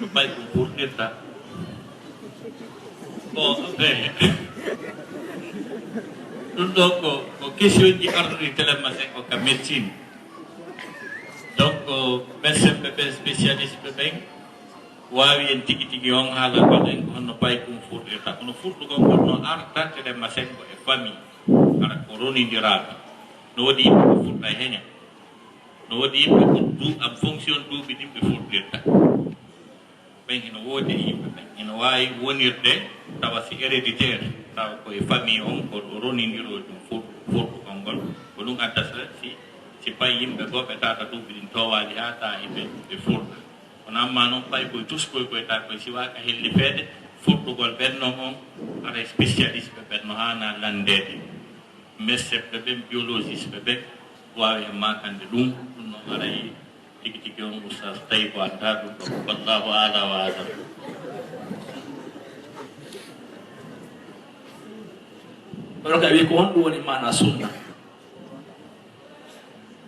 Speaker 1: no paykum furɗirta bon ɗum ɗo ko question ji arɗuɗi télématin ko ka médecine donc médecin ɓe ɓen spécialiste ɓe ɓen wawi en tigi tigi on haala waɗen ko honno paykum furɗirta kono furɗugol ngol no arta télématin ko e famille ara ko ronidiraɓe no waɗi yimɓe ko furɗa e heña no waɗi yimɓe ko en fonction duuɓi ɗin ɓe furɗirta ɓen hino woodi e yimɓe ɓen ina wawi wonirde tawa si héréditaire tawa koye famille on ko ronidiro ɗum furɗugol ngol ko ɗum addata si payi yimɓe goo ɓe tata duuɓi ɗin towali ha ta ɓe furɗa kono amma noon payi koye tuskoy koye ta koye siwaka helli feede furɗugol ɓenno on ara spécialiste ɓe ɓenno hana landede médecin ɓe ɓen biologiste ɓe ɓen wawi hen makande ɗum ɗum noon aray tigi tigi on oustas tawi ko anda ɗum ɗo wallahu ala wa alam
Speaker 2: oɗo ka wi ko honɗum woni mana sunna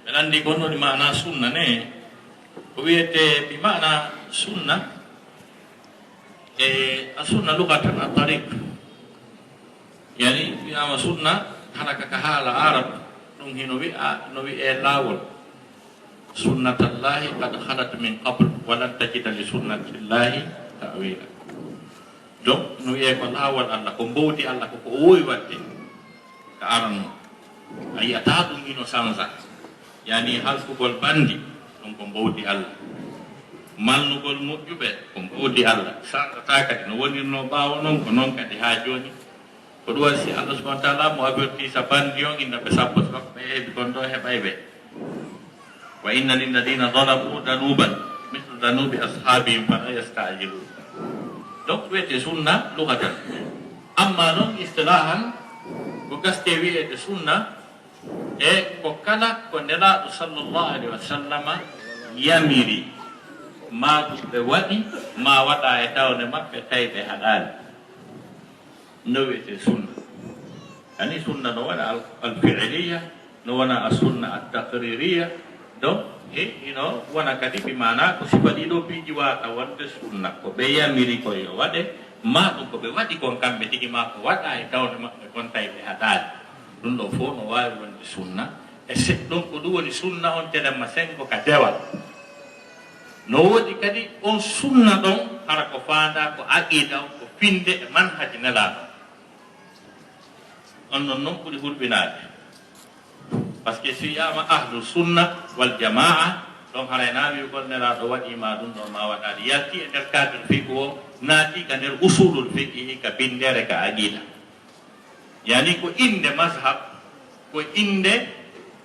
Speaker 1: ɓen andi ko honɗum woni mana sunna ne ko wiyete bi mana sunna السنة لغة الطريق يعني يا سنة حركة كهالة عرب نوي نوي لاول سنة الله قد خلت من قبل ولن تجد لسنة الله تأويلا donc نوي يكون أول الله كمبودي الله كوي وقتي كأرن أي أتاتو إنو سانزا يعني هل كقول بندي نوم كمبودي الله mal nugol moƴƴuɓe ko ɓoodi Allah sangata kadi no woni no ɓaawa noon ko noon kadi haa jooni ko ɗum wasi Allah subahana wa taala mo averti sa bandi on innaɓe sappo so makko ɓe heeɓi gon ɗo heɓay ɓe wa inna lilladina dalamu danuban mislu danubi ashabihim fala yastajilun donc wiyete sunna lugatan amma noon istilahan ko gaste wiyede sunna e ko kala ko nelaɗo sallllahu alayhi wa sallama yamiri ma ɓe waɗi ma waɗa e tawne maɓɓe tawi ɓe haɗani no wiyete sunna ani sunna no waɗa alfi'liya no wona a sunna altaqririya donc ino wona kadi ɓi mana ko sifa ɗiɗo piiji wata wonde sunna ko ɓe yamiri koye waɗe ma ɗum ko ɓe waɗi kon kamɓe tigi ma ko waɗa e tawne maɓɓe kon tawi ɓe haɗani ɗum ɗo fof no wawi wonde sunna e ɗum ko ɗum woni sunna on teɗenma sengo ka dewal no woodi kadi on sunna ɗon hara ko faanda ko aqida on ko finde e manhaji nelaɗo on noon noon ɓuri hulɓinaade par ce que si wiyama ahlu sunna wal jamaa ɗon haray na wiugol nelaɗo waɗima ɗum ɗon ma waɗade yalti e nder cadre fiqu o naati ka nder usulul fiqihi ka bindere ka aqida yani ko inde mazhab ko inde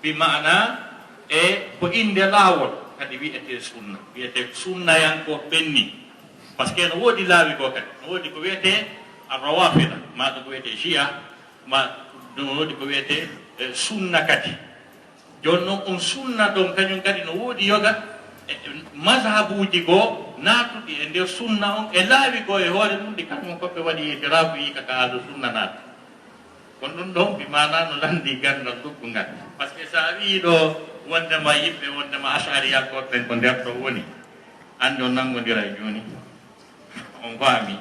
Speaker 1: bi mana e ko inde laawol kadi wiyete sunna wiyete sunna yanko ɓenni par ce que no woodi laawi ko kadi no woodi ko wiyete arrawafida ma ɗum ko wiyete chia ma ɗum woodi ko wiyete sunna kadi joni noon on sunna ɗon kañum kadi no woodi yoga mazhabuji goo naatuɗi e nder sunna on e laawi goo e hoore mum ɗi kañum koɓe waɗi itirafu yika ka haado sunna naata kono ɗum ɗon ɓi mana no landi gandal ɗuggungal par ce que sa wii ɗo wondema yimɓe wondema ashari yakkoɓe ko nder ɗo woni andi on nangodira e joni on faami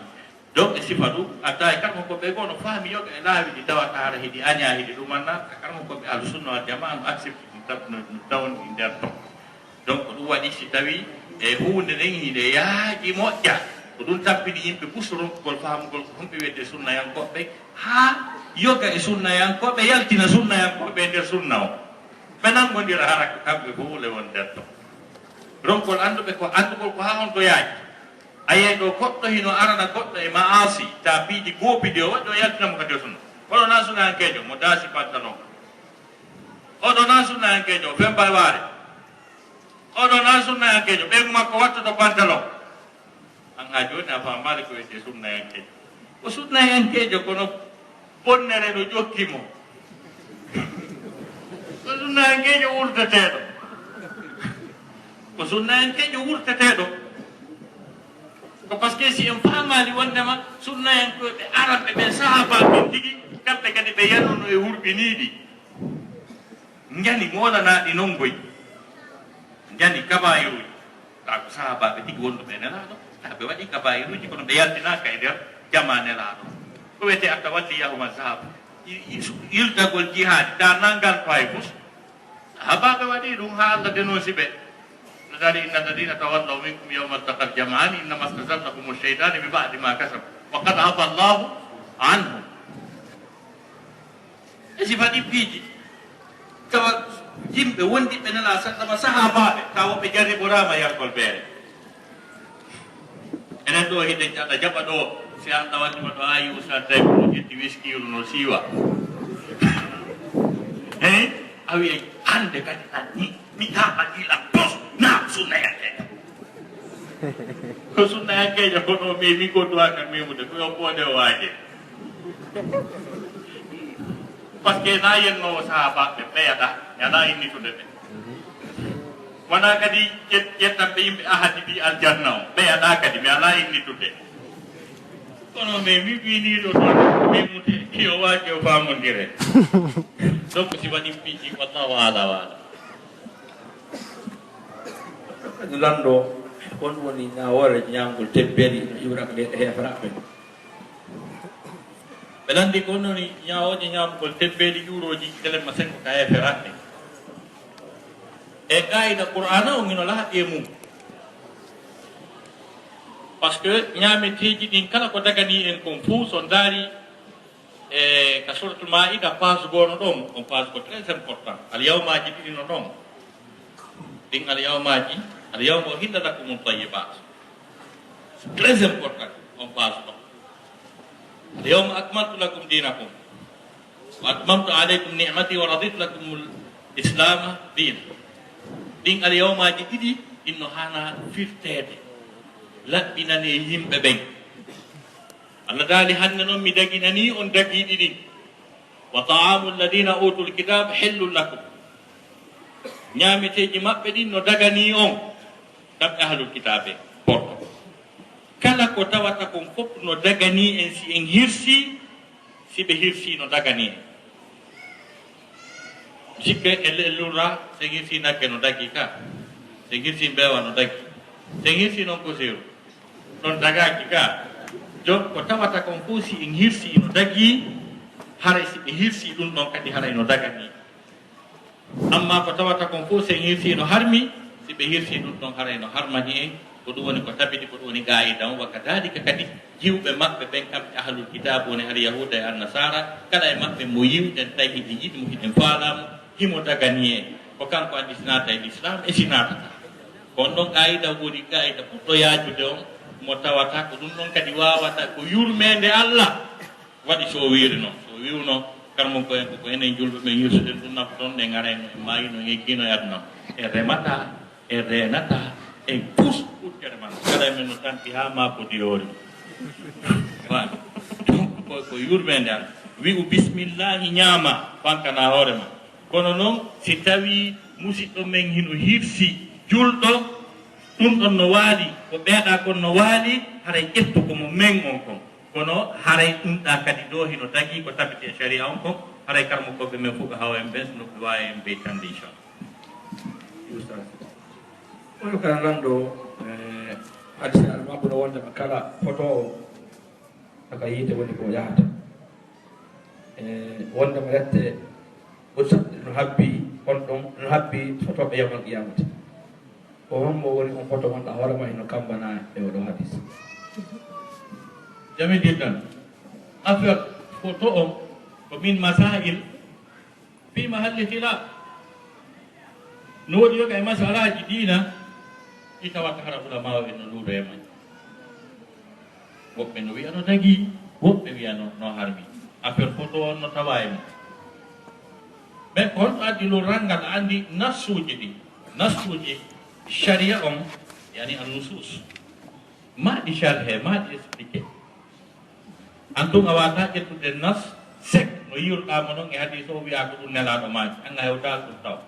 Speaker 1: donc e sifa ɗum adda e karmo koɓe goo no faami yoga e laawi ɗi tawata hara hiɗi aña hiɗi ɗumannata karmo koɓe alsunna wal jama no accepte no tawni nder to donc ɗum waɗi si tawi e hunde nden hiɗe yaaji moƴƴa ko ɗum tampini yimɓe ɓusoronkugol faamugol ko humɓe wiyete sunnayankoɓe ha yoga e sunnayankoɓe yaltina sunnayankoɓe e nder sunna o ɓe nangodira hara kamɓe fof le won nder to ronkol anduɓe ko andugol ko ha on to yaaji a yeey ɗo goɗɗo hino arana goɗɗo e maasi tabiiji goopiɗi o waɗi o yaltinamo kadi o sunna oɗo na sunnayankejo mo daasi pantalon oɗo na sunnayankejo femba waare oɗo na sunnayankejo ɓeygu makko wattoto pantalon an ha joni a famade ko wiyete sunnayankejo ko sunnayankejo kono bonnere no ƴokkimo ko sunnayankejo wurteteɗo ko sunnayankejo wurteteɗo ko par ce que si en famali wondema sunnayankoɓe araɓe ɓe sahabaɓe tigi kamɓe kadi ɓe yannuno e hurɓiniɗi jani molanaɗi noon goyi jani kabayiruji ta ko sahabaɓe tigi wonduɓe nelaɗo taɓe waɗi kabayiruji kono ɓe yaltinaka e nder jama nelaɗo ko wiyete atta walli yahuma sahaba yiltagol jihadi ta nangal fay fus sahabaɓe waɗi ɗum ha Allah denosi ɓe إن الذين تولوا منكم يوم التقى الجمعان إنما استزلهم الشيطان ببعد ما كسبوا وقد عفى الله عنهم. Sifat biji kawa jimbe wondi ɓe nela sama sahabaɓe kawo ɓe jarri ɓurama yargol beere enen ɗo hiɗen aɗa jaɓa ɗo si an ɗawannima ɗo ayi usta tawi no ƴetti wiskiru no siiwa e a wiye hande kadi anni mi taɓaɗiɗa pos na sunnayankejo ko sunnayankejo kono mi ko duwakan mimude ko yo ɓoode o waaje par ce que na yennowo sahabaɓe ɓeyaɗa yaɗa innitude ɓe wona kadi ƴettanɓe yimɓe ahadi ɗi aljanna o ɓeyaɗa kadi mi ala innitude kono mais mi winiɗo ɗon mimude yo waaji o famodire donc si waɗi piiji wallahu ala wala lanɗo
Speaker 2: kon woni ñawore ñamgol tebbeli no iwra ko leɗɗe heferaɓe ɓe landi ko noni ñawoje ñamgol tebbeli juuroji tele ma 5 ka heferaɓe e ƙa'ida qur'ana o ngino laaɗe mum par ce que ñameteji ɗin kala ko dagani en kon fuu so daari e ka suratul maida page gono ɗon on page ko très important alyawmaji ɗiɗi no ɗon ɗin alyawmaji alyawma uhilla lakum tayyibat très important on page ɗon alyawma akmaltu lakum dinakum wa atmamtu alaykum ni'mati wa raditu lakum l-islama dina ɗin alyawmaji ɗiɗi ɗinno hana firtede laɓɓinane yimɓe ɓen Allah daali hannde noon mi daginani on dagiiɗi ɗin wa ta'amu alladina utul kitab hillun lakum ñaameteeji maɓɓe ɗin no dagani on kamɓe ahlul kitabe porto kala ko tawata kon fof no dagani en si en hirsi si ɓe hirsi no dagani en sikke e lurra sen hirsi nagge no dagi ka sen hirsi mbeewa no dagi sen hirsi noon ko seeru non dagaki ka donc ko tawata kon fof si en hirsi no dagi haray si ɓe hirsi ɗum ɗon kadi haray no dagani amma ko tawata kon fof si en hirsi no harmi si ɓe hirsi ɗum ɗon haray no harmani en ko ɗum woni ko tabiti ko ɗum woni gayidam wa kadalika kadi jiwɓe maɓɓe ɓen kamɓe ahlul kitab woni har yahuda e annasara kala e maɓɓe mo yiwɗen tawi hiɗe yiɗi mo hiɗen faalamu himo dagani en ko kanko andi sinata e l'islam e sinatata kono ɗon gayida woni gayida ɓurɗo yajude on mo tawata ko ɗum ɗon kadi wawata ko yurmede Allah waɗi so wiiri noon so wiwno karmo ko en ko enen julɓe ɓe yirsuɗen ɗum nafa ɗon ɗe gareno e mayino eggino e aduna e remata e renata e pus ɓurtere man kala men no tanti ha mabodiyori wa donc ko yurmede Allah wi'u bismillahi ñaama fankana hoorema kono noon si tawi musidɗo men hino hirsi julɗo ɗum ɗon no waali ko ɓeeɗa kon no waali haray ƴettu komo men on kon kono haray ɗumɗa kadi ɗo hino tagi ko tabiti e sharia on kon haray karmo koɓe men fof ɓe hawa en ɓen no ɓe wawi en ɓeytande inchallah oyo kala nanɗo hadisi aɗa makko no wondema kala photo o aka yiite woni ko yahata wondema rette o saɗɗi no habbi on ɗon no habbi photo ɓe yawmal qiyamata o hommo woni on photo gonɗa hoorema hino kambana e oɗo hadis jami dinɗan affaire photo on ko min masail fi mahalli khilaf no woɗi yoga e masalaji diina ɗi tawata hara ulama o en no luuɗo e man woɓɓe no wiya no dagi woɓɓe wiya no harmi affaire photo on no tawa e mum ɓen ko honɗo addi lo rangal andi nassuji ɗi nassuji sharia on yani an nusus maɗi sharhe maɗi expliqué an tun a wata ƴettude nas sek no yiwruɗama noon e hadis o wiya ko ɗum nelaɗo maji an a hewtal ɗum taw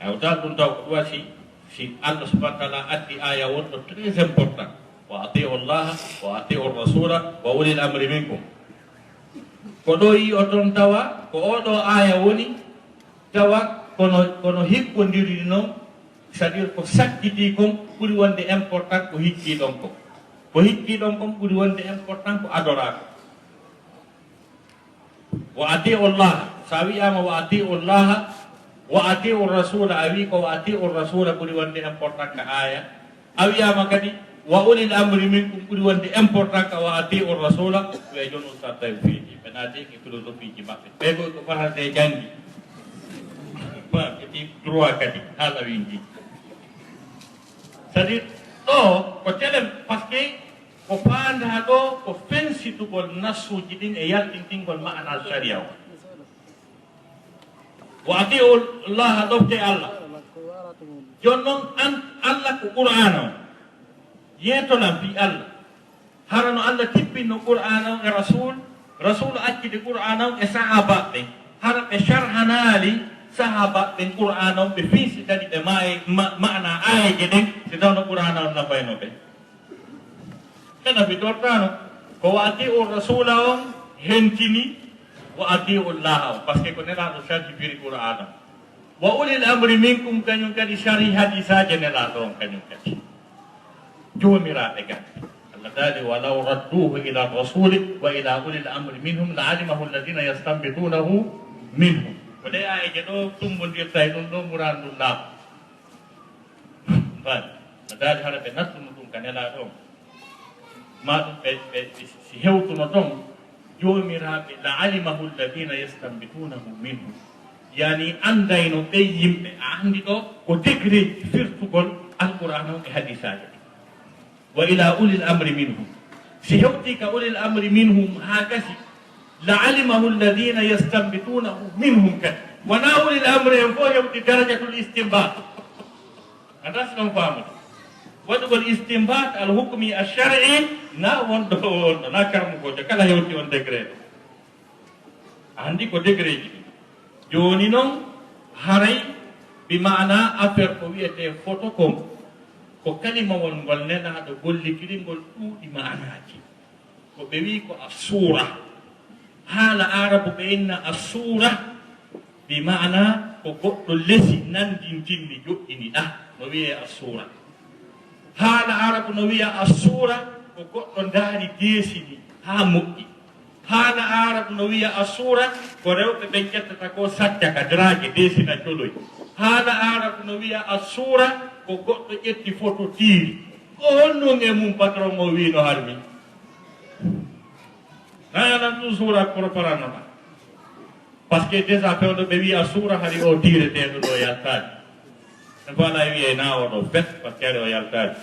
Speaker 2: a hewtal ɗum taw ko ɗum wasi si Allah subahana taala addi aya wonɗo très important wa atiu llaha wa atiu rasula wa ulil amri minkum ko ɗo yi o toon tawa ko oɗo aya woni tawa kono hikkodiri noon c'est à dire ko sakkiti kon ɓuri wonde important ko hikkiɗon kon ko hikkiɗon kon ɓuri wonde important ko adorako wa atiu llaha sa wiyama wa atiu llaha wa atiu rasula a wi ko wa atiu rasula ɓuri wonde important ka aya a wiyama kadi wa ulil amri minkum ɓuri wonde important ka wa atiu rasula ɓe jon ustad tawi fiiji ɓe naatiki philosophie ji maɓɓe ɓe koy ko fahande janggi kadi droit kadi haala winji c'est à dire ɗo ko telem par ce que ko faanda ɗo ko fensitugol nassuji ɗin e yalɗintingol ma'ana sharia o wa atiu llaha ɗofte Allah jon noon an Allah ko qur'ana o yeetolan fi Allah harano Allah tippinno qur'ana o e rasul accide qur'ana o e sahaba ɓen hara ɓe sharhanali sahaba ɓen qur'ana on ɓe fiisi kadi ɓe ma'ana ayeje ɗen si tawno qur'ana on nafayno ɓe ɓe nafitortano ko wa atiu rasula on hentini wa atiu llaha o par ce que ko nelaɗo charji firi qur'ana
Speaker 1: wa ulil amri minkum kanyum kadi syari hadisa jenela dorong kanyum kadi jomira ega Allah dali walau radduhu ila rasul wa ila ulil amri minhum la'alimahu alladhina yastanbitunahu minhum wala ay jado tumbun dir tay non do murandullah ba dali harabe natun dum kanela do ma be si hewtu no dom jomira be la'alimahu alladhina yastanbitunahu minhum yani andayno ɓe yimɓe a andi ɗo ko degré firtugol alqur'an o e hadisaji wa ila ulil amri minhum si hewti ka ulil amri minhum ha gasi la alimahu alladina yastanbitunahu minhum kadi wona ulil amri en fo hewti darajatul istinbat adas ɗon famude waɗugol istinbat al hukmi alshar'i na wonɗo wonɗo na karmugojo kala hewti on degré ɗo andi ko degré ji joni noon haray bi mana affaire ko wiyete photocom ko kalimawol ngol nenaɗo gollikiri ngol ɗuuɗi manaji ko ɓe wi ko a suura haala arabu ɓe inna a suura bi mana ko goɗɗo lesi nandintinni joƴƴiniɗa no wiye a suura haala arabu no wiya a suura ko goɗɗo daari deesini ha moƴƴi haala arabu no wiya a suura ko rewɓe ɓe ƴettata ko saccaka drague desina coloy haala arabu no wiya a suura ko goɗɗo ƴetti photo tiiri o honnon e mum patron o wino harmi nayanan ɗum suura proparanoma par ce que déjà fewɗo ɓe wi a suura hari o tiireteɗo ɗo yaltani ne fala wiye na oɗo fet par ce que ari o yaltani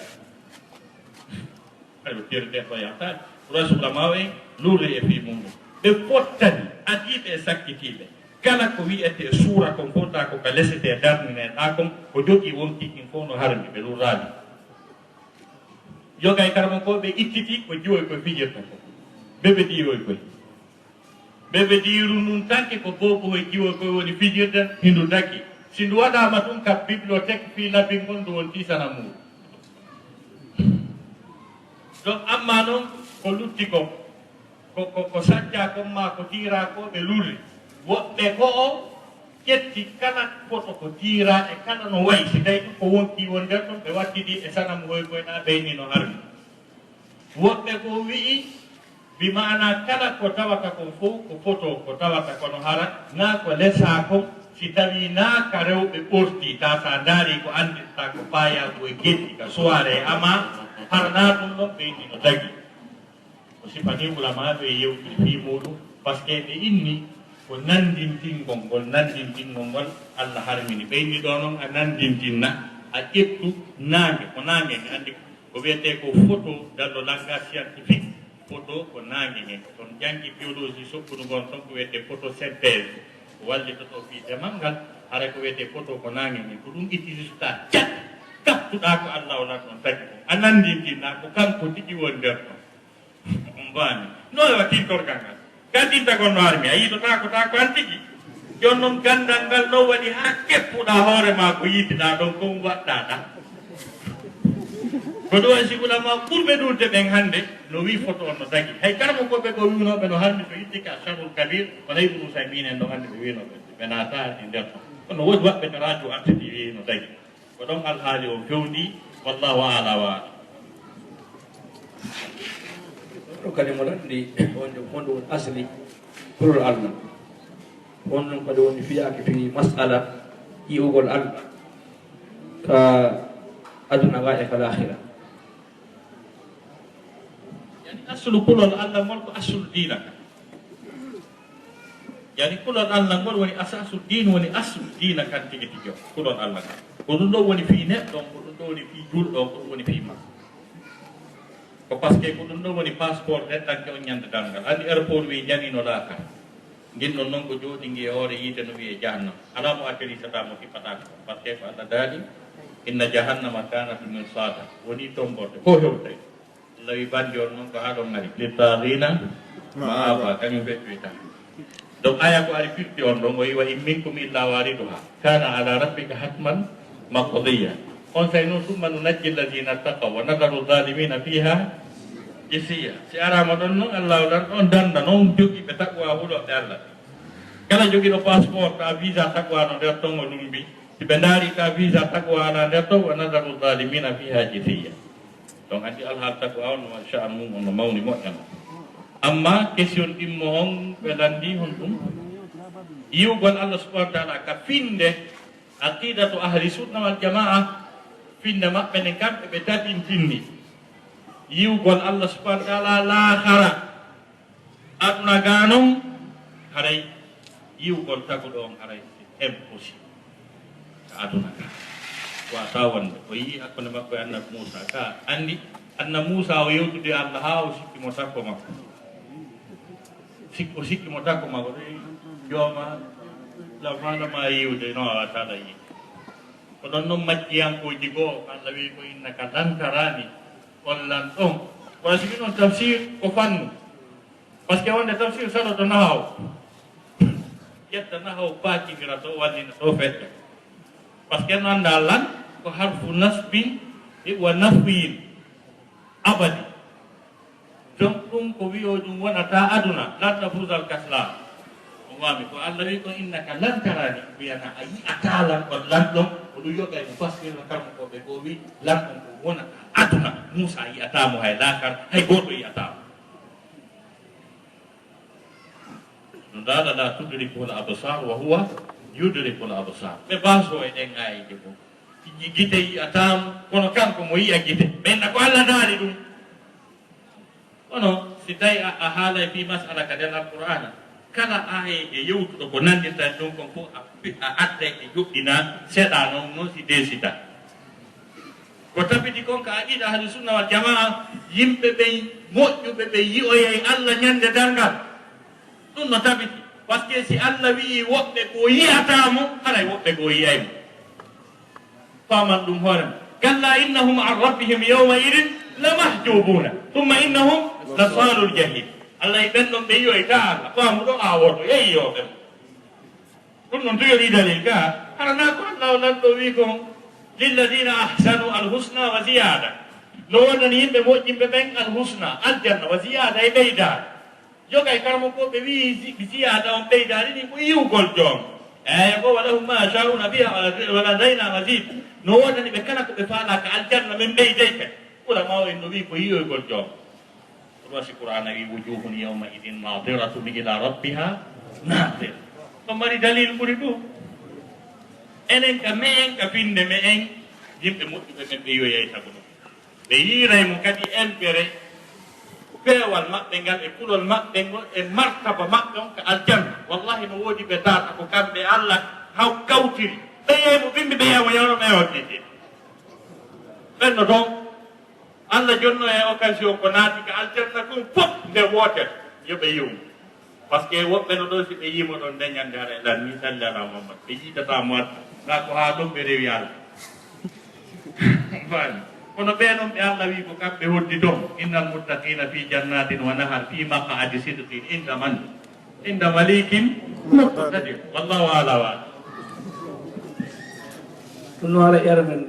Speaker 1: ari o tiireteɗo yaltani rasulama en lurde e fi mum ɓe fottani adiɓe e sakkitiɓe kala ko wiyete suura kon fonta ko ka lesete darnineɗa kon ko jogui wonkikin fof no harmi ɓe lurrani yogay karama ko ɓe ittiti ko jiwoy koye fijirta ko ɓeɓe diwoy koye ɓeɓe diru nun tanke ko boboy jiwoy koye woni fijirde hindu daggi si ndu waɗama ɗum ka bibliothèque fi labingol ndu won tisana mum donc amma noon ko lutti ko sajja kon ma ko tira ko ɓe lurri woɓɓe ko o ƴetti kala foto ko tira e kala no wayi si tawi ɗum ko wonki won nder ɗon ɓe wattidi e sanam goy koyɗa ɓeyni no harmi woɓɓe ko wi'i bi mana kala ko tawata kon fof ko photo ko tawata kono hara na ko lesa kon si tawi na ka rewɓe ɓorti ta sa daari ko andirta ko payago e geddi ka soirée ama harna ɗum ɗon ɓeyni no dagi o sifani ulamaɓe yewtiri fi muɗum par ce que ɓe inni ko nandintingol ngol Allah harmini ɓeyni ɗo noon a nandintinna a ƴettu nangue ko nangue nge andi ko wiyete ko photo dans le langage scientifique photo ko nangue nge ton janggi biologie sokkudu gon ton ko wiyete photosynthèse wallitoto fi demal ngal hara ko wiyete photo ko nangue nge ko ɗum utilista cat kaptuɗa ko Allah o lan ɗon tagi a nandintinna ko kanko tigi woni nder ɗon on mbami no e watin korgal ngal gandinta gonno harmi a yiɗota ko ta ko an tigi jon noon gandal ngal ɗo waɗi ha keppuɗa hoore ma ko yiitiɗa ɗon ko waɗɗa ɗa ko ɗo way sigulama ɓurɓe ɗurde ɓen hannde no wi photo on no tagi hay karamo koɓe ko winoɓe no harmi to yitti ka charul kabir ko leydi musayminen ɗo hannde ɓe winoɓe ɓe natani nder ɗon kono woodi waɓɓe no radio artidi wi no tagi ko ɗon alhaali o fewndi wallahu ala wa ala
Speaker 2: ɗo kadi mo lanndi wonde honɗo woni asli kulol Allah on ɗum kadi woni fiyaki fi masala yi'ugol Allah ka aduna ga e kalahira
Speaker 1: yani aslu kulol Allah ngol ko aslu dina ka yani kulol Allah ngol woni asasu din woni aslu dina kan tigi tigi kulol Allah ka ko ɗum ɗo woni fi neɗɗo ko ɗum ɗo woni fi julɗo ko ɗum woni fi ma ko par ce que ko ɗum ɗo woni passeport neɗɗanke on ñande dalngal andi airport wi janino laaka ginɗon noon ko jooɗingi e hoore yiite no wiye jahannam ala mo atterissata mo fippata ko par ce que ko Allah daali inna jahannama kanat mirsada woni tomborde ko hewtay Allah wi bandi on noon ko haɗon ngari littahina maaba kañum feƴƴoyta donc aya ko ari firti on ɗon o wi wa in minkum illa wariduha kana ala rabbika hatman maqdiya on say noon summa nunajji alladina taqaw wa nadaru zalimina fiha jisiya si arama ɗon noon Allah lan ɗon danda noon jogiɓe taqwa huɗoɓe Allah
Speaker 2: kala jogiɗo passeport ka visa takwano nder ton o lumbi si ɓe ndaari ka visa takwana nder to wa nadaru zalimina fiha jithiya donc andi alhaal takwa on machallah mum on no mawni moƴƴano amma question ɗimmo on ɓe landi hon ɗum yiwgol allah subhanahu wa taala ka finde aqidatu ahli sunna wal jamaa finde maɓɓe ne kamɓe ɓe tabintinni yiwgol allah subhanahu wa taala laahara aduna ga noon haray yiwgol taguɗo on haray impossible ka aduna ga wata wonde o yii hakkunde makko e annabi Moussa ka andi annabi Moussa o yewtude allah ha o sikkimo takko makko o sikkimo takko makko jooma lamanama yiwde no a wataɗa yi ko ɗon noon majjiyankoji goo allah wi ko innaka lan tarani on lan ɗon wala sigi noon tafsir ko fannu par ce que wonde tafsir saɗo to nahaw ƴetta nahaw paakidira to wallina to fedde par ce que no anda lan ko harfu nasbin wa nafyin abadi donc ɗum ko wiyo ɗum wonata aduna lan tafusal kasla o wami ko allah wi ko innaka lan tarani wiyana a yi'ata lan on lan ɗon o ɗum yoɓay mo fasirno kammo koɓe ko wi lan on ko wonata aduna Moussa yi'atamo hay lakar hay goto yi'atamo no dala la tudriku l absar wa huwa yudriku l absar ɓe baso e ɗen ayiji fof gite yi'atamo kono kanko mo yi'a gite ɓenna ko allah daari ɗum kono si tawi a haalay fi masala ka nden alqur'ana kala aye e yewtuɗo ko nandirta ɗum kon fof a adday e joɗɗina seeɗa noon noon si desita ko tabiti kon ka aqida ahli sunna wal jamaa yimɓe ɓen moƴƴuɓe ɓe yi'oyay allah ñande dargal ɗum no tabiti par ce que si allah wi'i woɓɓe ko yi'atamo haray woɓɓe ko yi'aymo faman ɗum hoorema kalla innahum an rabbihim yawma idin la mahjubuna thumma innahum la salul jahim allah ɓen ɗon ɓe yiyoyta allah faamu ɗo awoto yeyyoɓe ɗum noon toyori dalil ga harana ko allah o lanɗo wi kon lilladina ahsanu alhusna wa ziyada no wonani yimɓe moƴƴimɓe ɓen alhusna aljanna wa ziyada e ɓeydade jogay karmo ko ɓe wi ziyada on ɓeydade ni ko yiwgol joom eyi ko walahum ma yashauna fiha wala dayna mazid no wonani ɓe kala ko ɓe faalaka aljanna min ɓeyday kadi ulama o en no wi ko yiyoygol joom wasi qur'ana wi wujuhun yawma idin nadiratun ila rabbiha nadir to mari dalil ɓuri ɗum enen ka me'en ka finde me'en yimɓe moƴƴuɓe ɓen ɓe yoyay tago ɗum ɓe yiiraymo kadi empere peewal maɓɓe ngal e kulol maɓɓe ngol e martaba maɓɓe on ka aljanna wallahi no woodi ɓe tata ko kamɓe allah haw kawtiri ɓeyeymo ɓimɓe ɓeyamo yawno ɓeyoɗɗiti ɓenno toon allah jonno e occasion ko naati ka aljanna ɗum fof nde wootel yoɓe yiwmo par ce que woɓɓe no ɗo si ɓe yiimo ɗon nde ñande ara e lan ni salli ala mamadou ɓe yiidatamo adda ga ko ha ɗon ɓe rewi allah fani kono ɓe noon ɓe allah wi ko kamɓe hoddi ɗon innal muttaqina fi jannatin wa nahar fi maq'adi sidqin inda man inda malikin muqtadir wallahu ala wa
Speaker 3: ɗum no ala ermen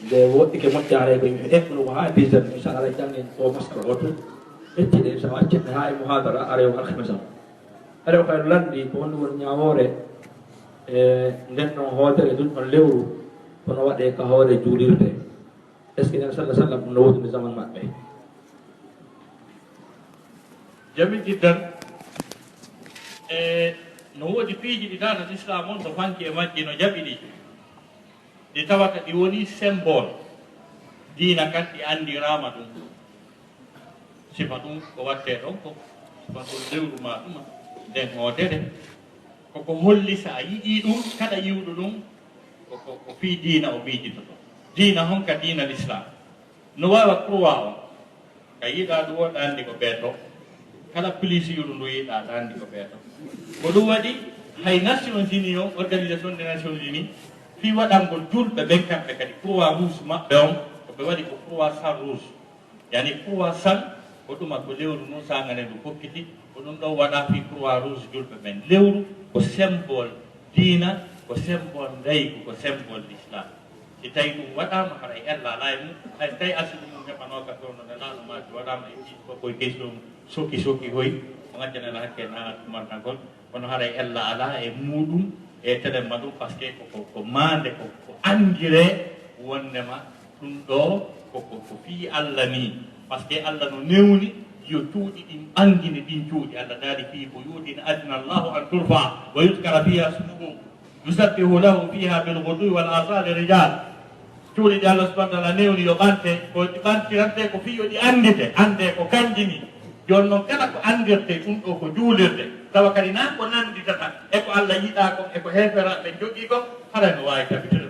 Speaker 3: nde woɗɗike moƴƴare ko yimɓe eɓno ko ha bisan inchallah janggen o masala o tun ƴettiɗe inchallah acceɗe ha e muhadara arew alhamisa arew kayno landi ko wonde woni ñawore e nden ɗon hootere ɗum ɗon lewru kono waɗe ka hoore juulirde est ce que nen sallah sallam ɗum no wodude zaman maɓɓe
Speaker 2: jamiji tan e no woodi piiji ɗi tata l'islam on to fanki e majji no jaɓi ɗi ɗi tawata ɗi woni symbole diina kan ɗi andirama ɗum sifa ɗum ko watte ɗon ko sifa ɗum lewru ma ɗuma nden hoodere koko holli sa a yiɗi ɗum kada yiwɗo ɗum ko fii diina o miijitoto diina hon ka diina l'islam no wawa croix on ka yiɗa ɗum woɗa andi ko ɓeeto kala police yuɗu ndu yiɗa ɗa andi ko ɓeeto ko ɗum waɗi hay nations unis o organisation des nations unis fi waɗangol julɓe ɓen kamɓe kadi croix rouge maɓɓe on koɓe waɗi ko croissant rouge yani croissant ko ɗuma ko lewru noon sagane ndu hokkiti ko ɗum ɗon waɗa fi croix rouge julɓe ɓen lewru ko symbole diina ko symbole ndeygu ko symbole l'islam si tawi ɗum waɗama haɗa ella ala e mum hay so tawi asili mum heɓanoka tono nde laaɗo maji waɗama e jiɗi fof koye question soki hoy mo ganjanela hakke na tumarkankol
Speaker 1: kono haray ella ala e muɗum e telemma ɗum par ce que ko mande ko andire wondema ɗum ɗo ko fii Allah ni par ce que Allah no newni yo cuuɗi ɗin ɓangini ɗin cuuɗi Allah daali fii buyutin adna Allahu an turfa wa yuzkara fiha ismuhu yusabbihu lahu fiha bilghudwi wal asali rijal cuuɗi ɗi Allah subhanahu wa ta'ala newni yo ɓante ko ɗi ɓantirante ko fii yo ɗi andite ande ko kanjini joni noon kala ko andirte ɗum ɗo ko juulirde tawa kadi na ko nanditata eko Allah yiɗa ko eko heferaɓe jogii ko haray no wawi tabitino